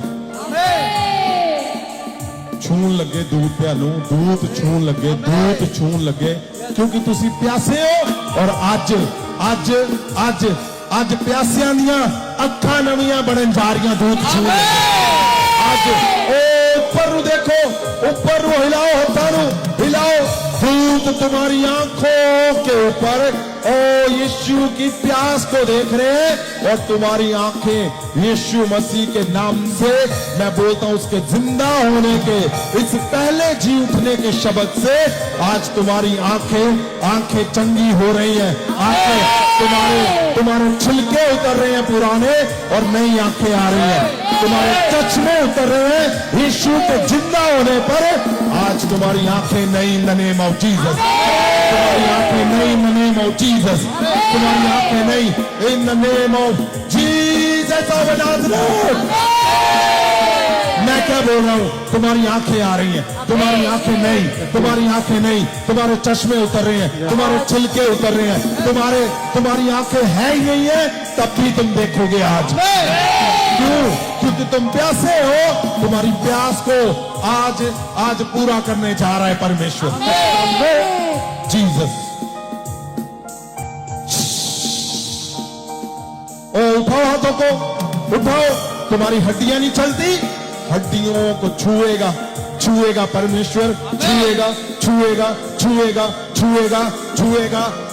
दूत छूण लगे क्योंकि तुसी प्यासे हो और आज प्यासियां दियां अखां नवीं बनन जा रही दूत छूण लगे आज ऊपर नूं देखो ऊपर नूं हिलाओ हाथां नूं हिलाओ दूत तुम्हारी आंखों के ऊपर ओ यीशु की प्यास को देख रहे हैं और तुम्हारी आंखें यीशु मसीह के नाम से मैं बोलता हूं उसके जिंदा होने के इस पहले जी उठने के शब्द से आज तुम्हारी आंखें चंगी हो रही हैं आंखें तुम्हारे छिलके उतर रहे हैं पुराने और नई आंखें आ रही हैं तुम्हारे चश्मे उतर रहे हैं यीशु के जिंदा होने पर आज तुम्हारी आंखें नई in the name of Jesus तुम्हारी आंखें नई in the name of Jesus तुम्हारी आंखें नई in the name of Jesus of Nazareth मैं क्या बोल रहा हूं तुम्हारी आंखें आ रही हैं तुम्हारी आंखें नहीं तुम्हारे चश्मे उतर रहे हैं तुम्हारे छिलके उतर रहे हैं तुम्हारी आंखें है ही नहीं है तब भी तुम देखोगे आज क्यों क्योंकि तुम प्यासे हो तुम्हारी प्यास को आज पूरा करने जा रहा है परमेश्वर जीसस उठाओ हाथों को उठाओ तुम्हारी हड्डियां नहीं चलती हड्डियों को छुएगा परमेश्वर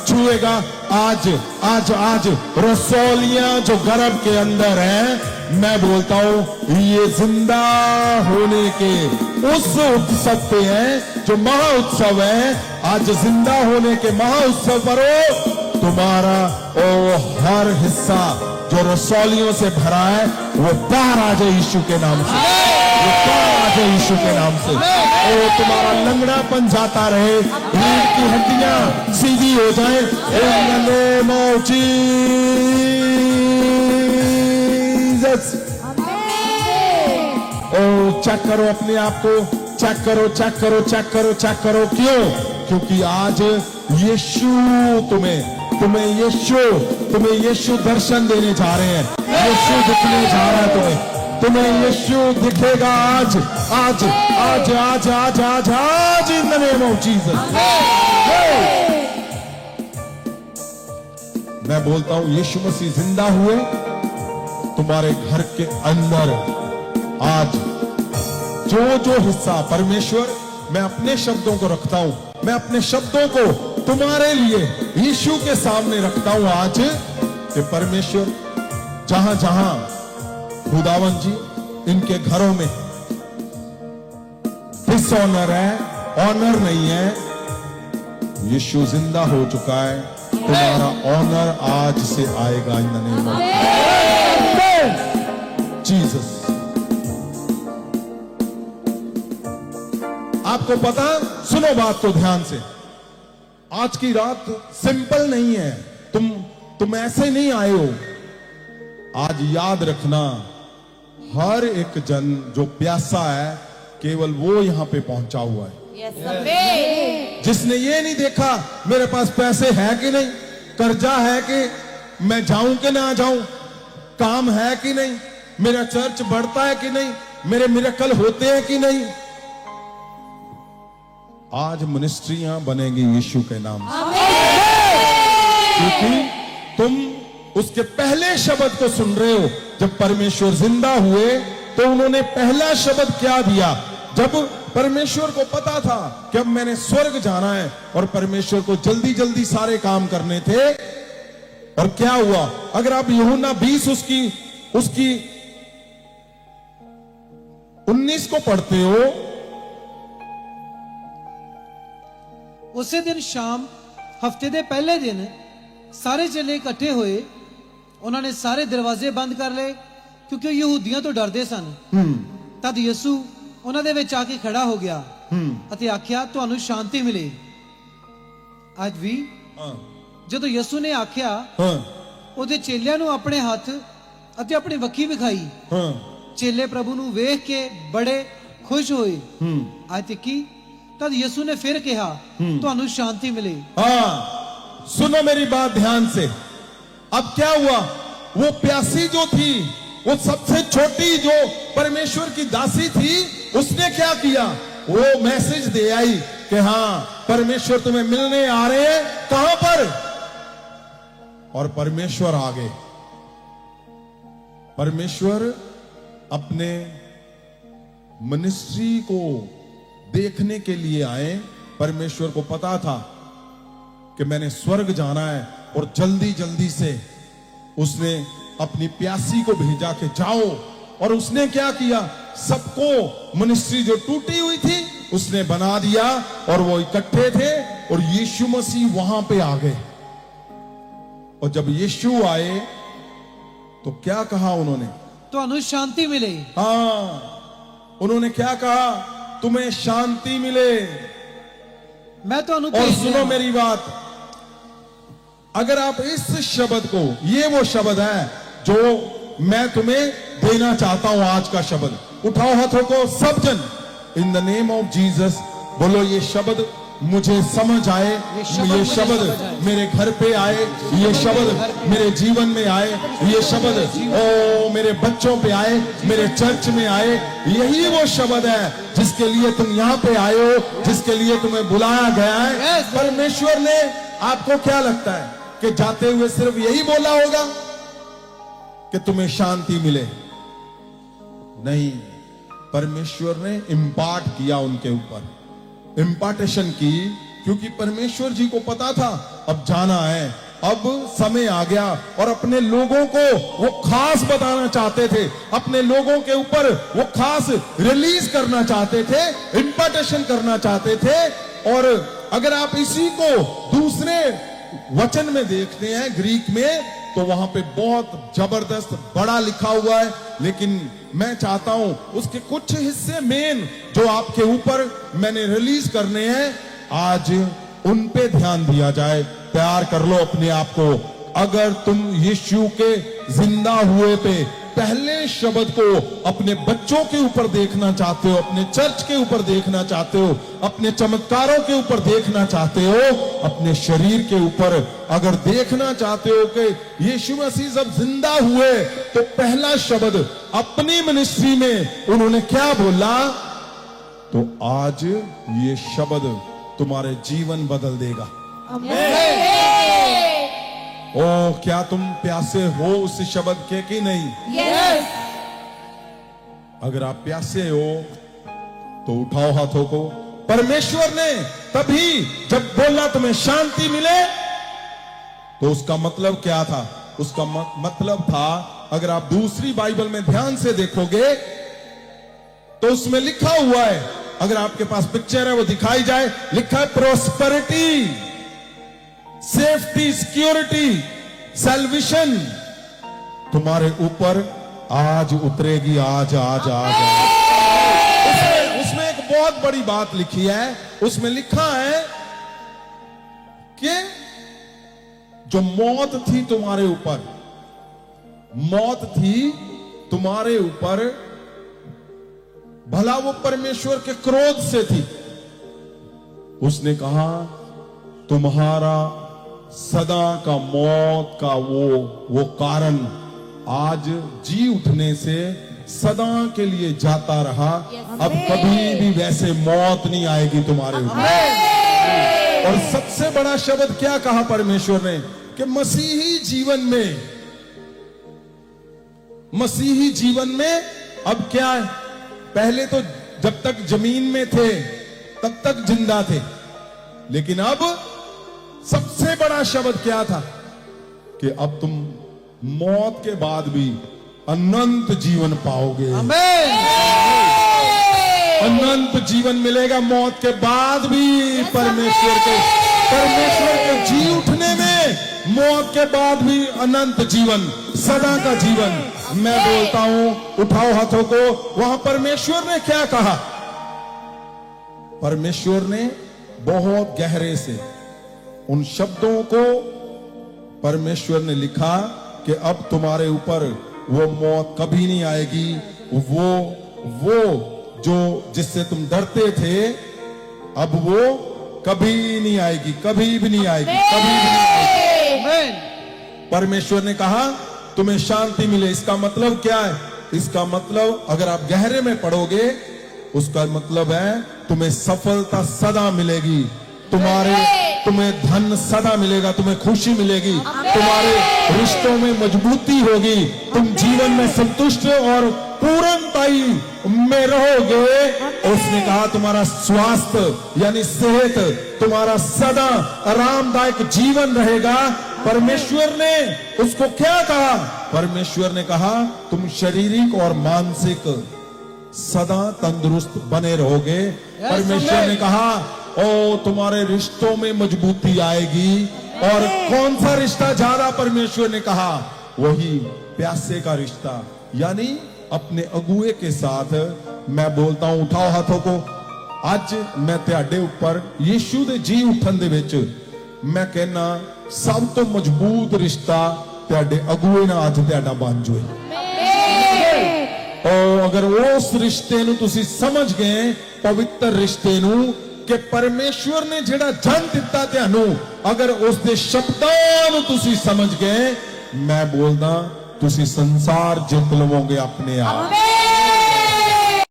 छुएगा आज रसौलियां जो गर्भ के अंदर है मैं बोलता हूं ये जिंदा होने के उस उत्सव पे है जो महा उत्सव है आज जिंदा होने के महा उत्सव पर तुम्हारा हर हिस्सा जो रसौलियों से भरा है वो बाहर आ जाए यीशु के नाम से यीशु के नाम से तुम्हारा लंगड़ापन जाता रहे रीढ़ की हड्डियां सीधी हो जाए in the name of Jesus check करो अपने आप को चेक करो क्यों क्योंकि आज यीशु तुम्हें यीशु दर्शन देने जा रहे हैं यीशु दिखने जा रहा है तुम्हें यीशु दिखेगा आज in the name of Jesus मैं बोलता हूं यीशु मसीह जिंदा हुए तुम्हारे घर के अंदर आज जो हिस्सा परमेश्वर मैं अपने शब्दों को रखता हूं मैं अपने शब्दों को तुम्हारे लिए यीशु के सामने रखता हूं आज कि परमेश्वर जहां खुदावन जी इनके घरों में डिसऑनर है ऑनर नहीं है यीशु जिंदा हो चुका है तुम्हारा ऑनर आज से आएगा in the name of Jesus आपको पता सुनो बात को ध्यान से आज की रात सिंपल नहीं है तुम ऐसे नहीं आए हो आज याद रखना हर एक जन जो प्यासा है केवल वो यहां पे पहुंचा हुआ है जिसने ये नहीं देखा मेरे पास पैसे है कि नहीं कर्जा है कि मैं जाऊं कि ना जाऊं काम है कि नहीं मेरा चर्च बढ़ता है कि नहीं मेरे मिरेकल होते हैं कि नहीं? आज मिनिस्ट्रियां बनेगी यीशु के नाम से, क्योंकि तुम उसके पहले शब्द को सुन रहे हो। जब परमेश्वर जिंदा हुए तो उन्होंने पहला शब्द क्या दिया? जब परमेश्वर को पता था कि अब मैंने स्वर्ग जाना है और परमेश्वर को जल्दी जल्दी सारे काम करने थे, और क्या हुआ? अगर आप यूहन्ना 20 उसकी 19 को पढ़ते हो, ਉਸੇ ਦਿਨ ਸ਼ਾਮ ਹਫਤੇ ਦੇ ਪਹਿਲੇ ਦਿਨ ਸਾਰੇ ਚੇਲੇ ਇਕੱਠੇ ਹੋਏ। ਉਹਨਾਂ ਨੇ ਸਾਰੇ ਦਰਵਾਜ਼ੇ ਬੰਦ ਕਰ ਲਏ ਕਿਉਂਕਿ ਉਹ ਯਹੂਦੀਆਂ ਤੋਂ ਡਰਦੇ ਸਨ। ਤਦ ਯਿਸੂ ਉਹਨਾਂ ਦੇ ਵਿੱਚ ਆ ਕੇ ਖੜਾ ਹੋ ਗਿਆ ਅਤੇ ਆਖਿਆ, ਤੁਹਾਨੂੰ ਸ਼ਾਂਤੀ ਮਿਲੇ। ਅੱਜ ਵੀ ਜਦੋਂ ਯਿਸੂ ਨੇ ਆਖਿਆ, ਉਹਦੇ ਚੇਲਿਆਂ ਨੂੰ ਆਪਣੇ ਹੱਥ ਅਤੇ ਆਪਣੀ ਵੱਖੀ ਵਿਖਾਈ। ਚੇਲੇ ਪ੍ਰਭੂ ਨੂੰ ਵੇਖ ਕੇ ਬੜੇ ਖੁਸ਼ ਹੋਏ। ਅੱਜ ਤੱਕੀ तब यीशु ने फिर कहा, ਤੁਹਾਨੂੰ शांति मिले। हाँ, सुनो मेरी बात ध्यान से। अब क्या हुआ? वो प्यासी जो थी, वो सबसे छोटी जो परमेश्वर की दासी थी, उसने क्या किया? वो मैसेज दे आई कि हाँ, परमेश्वर तुम्हें मिलने आ रहे हैं। कहां पर? और परमेश्वर आ गए। परमेश्वर अपने मिनिस्ट्री को देखने के लिए आए। परमेश्वर को पता था कि मैंने स्वर्ग जाना है, और जल्दी जल्दी से उसने अपनी प्यासी को भेजा कि जाओ। और उसने क्या किया? सबको मिनिस्ट्री जो टूटी हुई थी उसने बना दिया, और वो इकट्ठे थे, और यीशु मसीह वहां पे आ गए। और जब यीशु आए तो क्या कहा उन्होंने? ਤੁਹਾਨੂੰ शांति मिले। हाँ, उन्होंने क्या कहा? तुम्हें शांति मिले। मैं तो और सुनो मेरी बात, अगर आप इस शब्द को, ये वो शब्द है जो मैं तुम्हें देना चाहता हूं, आज का शब्द। उठाओ हाथों को सब जन, in the name of Jesus बोलो, ये शब्द मुझे समझ आए, ये शब्द मेरे घर पे आए, ये शब्द मेरे जीवन में आए, ये शब्द ओ मेरे बच्चों पे आए, मेरे चर्च में आए। यही वो शब्द है जिसके लिए तुम यहाँ पे आए हो, जिसके लिए तुम्हें बुलाया गया है। परमेश्वर ने, आपको क्या लगता है कि जाते हुए सिर्फ यही बोला होगा कि तुम्हें शांति मिले? नहीं, परमेश्वर ने इम्पार्ट किया उनके ऊपर, इम्पार्टेशन की, क्योंकि परमेश्वर जी को पता था अब जाना है, अब समय आ गया। और अपने लोगों को वो खास बताना चाहते थे, अपने लोगों के ऊपर वो खास रिलीज करना चाहते थे, इम्पार्टेशन करना चाहते थे। और अगर आप इसी को दूसरे वचन में देखते हैं ग्रीक में, तो वहां पे बहुत जबरदस्त बड़ा लिखा हुआ है, लेकिन मैं चाहता हूं उसके कुछ हिस्से मेन जो आपके ऊपर मैंने रिलीज करने हैं, आज उन पे ध्यान दिया जाए। तैयार कर लो अपने आप को। अगर तुम यीशु के जिंदा हुए पे पहले शब्द को अपने बच्चों के ऊपर देखना चाहते हो, अपने चर्च के ऊपर देखना चाहते हो, अपने चमत्कारों के ऊपर देखना चाहते हो, अपने शरीर के ऊपर अगर देखना चाहते हो कि यीशु मसीह जब जिंदा हुए तो पहला शब्द अपनी मिनिस्ट्री में उन्होंने क्या बोला, तो आज ये शब्द तुम्हारे जीवन बदल देगा। ओ, क्या तुम प्यासे हो उस शब्द के कि नहीं? यस। अगर आप प्यासे हो तो उठाओ हाथों को। परमेश्वर ने तभी जब बोला तुम्हें शांति मिले, तो उसका मतलब क्या था? उसका मतलब था, अगर आप दूसरी बाइबल में ध्यान से देखोगे तो उसमें लिखा हुआ है, अगर आपके पास पिक्चर है वो दिखाई जाए, लिखा है प्रोस्पेरिटी, सेफ्टी, सिक्योरिटी, सैल्वेशन तुम्हारे ऊपर आज उतरेगी। आज आज आज, आज। उसमें एक बहुत बड़ी बात लिखी है। उसमें लिखा है कि जो मौत थी तुम्हारे ऊपर, मौत थी तुम्हारे ऊपर, भला वो परमेश्वर के क्रोध से थी। उसने कहा तुम्हारा सदा का मौत का वो कारण आज जी उठने से सदा के लिए जाता रहा। अब कभी भी वैसे मौत नहीं आएगी तुम्हारे ऊपर। और सबसे बड़ा शब्द क्या कहा परमेश्वर ने कि मसीही जीवन में अब क्या है? पहले तो जब तक जमीन में थे तब तक जिंदा थे, लेकिन अब सबसे बड़ा शब्द क्या था कि अब तुम मौत के बाद भी अनंत जीवन पाओगे। आमेन। अनंत जीवन मिलेगा मौत के बाद भी। परमेश्वर के जी उठने में मौत के बाद भी अनंत जीवन, सदा का जीवन। मैं बोलता हूं, उठाओ हाथों को। वहां परमेश्वर ने क्या कहा? परमेश्वर ने बहुत गहरे से उन शब्दों को परमेश्वर ने लिखा कि अब तुम्हारे ऊपर वो मौत कभी नहीं आएगी। वो जो जिससे तुम डरते थे, अब वो कभी नहीं आएगी, कभी भी नहीं आएगी, कभी भी नहीं आएगी। आमेन। परमेश्वर ने कहा तुम्हें शांति मिले। इसका मतलब क्या है? इसका मतलब अगर आप गहरे में पढ़ोगे, उसका मतलब है तुम्हें सफलता सदा मिलेगी, तुम्हें धन सदा मिलेगा, तुम्हें खुशी मिलेगी, तुम्हारे रिश्तों में मजबूती होगी, तुम जीवन में संतुष्ट और पूर्णताई में रहोगे। उसने कहा तुम्हारा स्वास्थ्य यानी सेहत, तुम्हारा सदा आरामदायक जीवन रहेगा। परमेश्वर ने उसको क्या कहा? परमेश्वर ने कहा तुम शारीरिक और मानसिक सदा तंदुरुस्त बने रहोगे। परमेश्वर ने कहा ओ तुम्हारे रिश्तों में मजबूती आएगी। और कौन सा रिश्ता ज्यादा? परमेश्वर ने कहा वही प्यासे का रिश्ता, यानी अपने अगुए के साथ। मैं बोलता हूं, उठाओ हाथों को। आज मैं ਤੁਹਾਡੇ ਉੱਪਰ ਯੀਸ਼ੂ ਦੇ ਜੀ ਉੱਠਣ ਦੇ ਵਿੱਚ ਮੈਂ ਕਹਿਣਾ ਸਭ ਤੋਂ ਮਜ਼ਬੂਤ ਰਿਸ਼ਤਾ ਤੁਹਾਡੇ ਅਗੁਏ ਨਾਲ ਅੱਜ ਤੁਹਾਡਾ ਬਣ ਜਾਵੇ। और अगर उस रिश्ते ਨੂੰ ਤੁਸੀਂ ਸਮਝ ਗਏ, ਪਵਿੱਤਰ ਰਿਸ਼ਤੇ ਨੂੰ ਕਿ ਪਰਮੇਸ਼ਵਰ ਨੇ ਜਿਹੜਾ ਜਨ ਦਿੱਤਾ ਤੁਹਾਨੂੰ, ਅਗਰ ਉਸ ਦੇ ਸ਼ਬਦਾਂ ਨੂੰ ਤੁਸੀਂ ਸਮਝ ਗਏ, ਮੈਂ ਬੋਲਦਾ ਤੁਸੀਂ ਸੰਸਾਰ ਜਿੱਤ ਲਵੋਗੇ ਆਪਣੇ ਆਪ।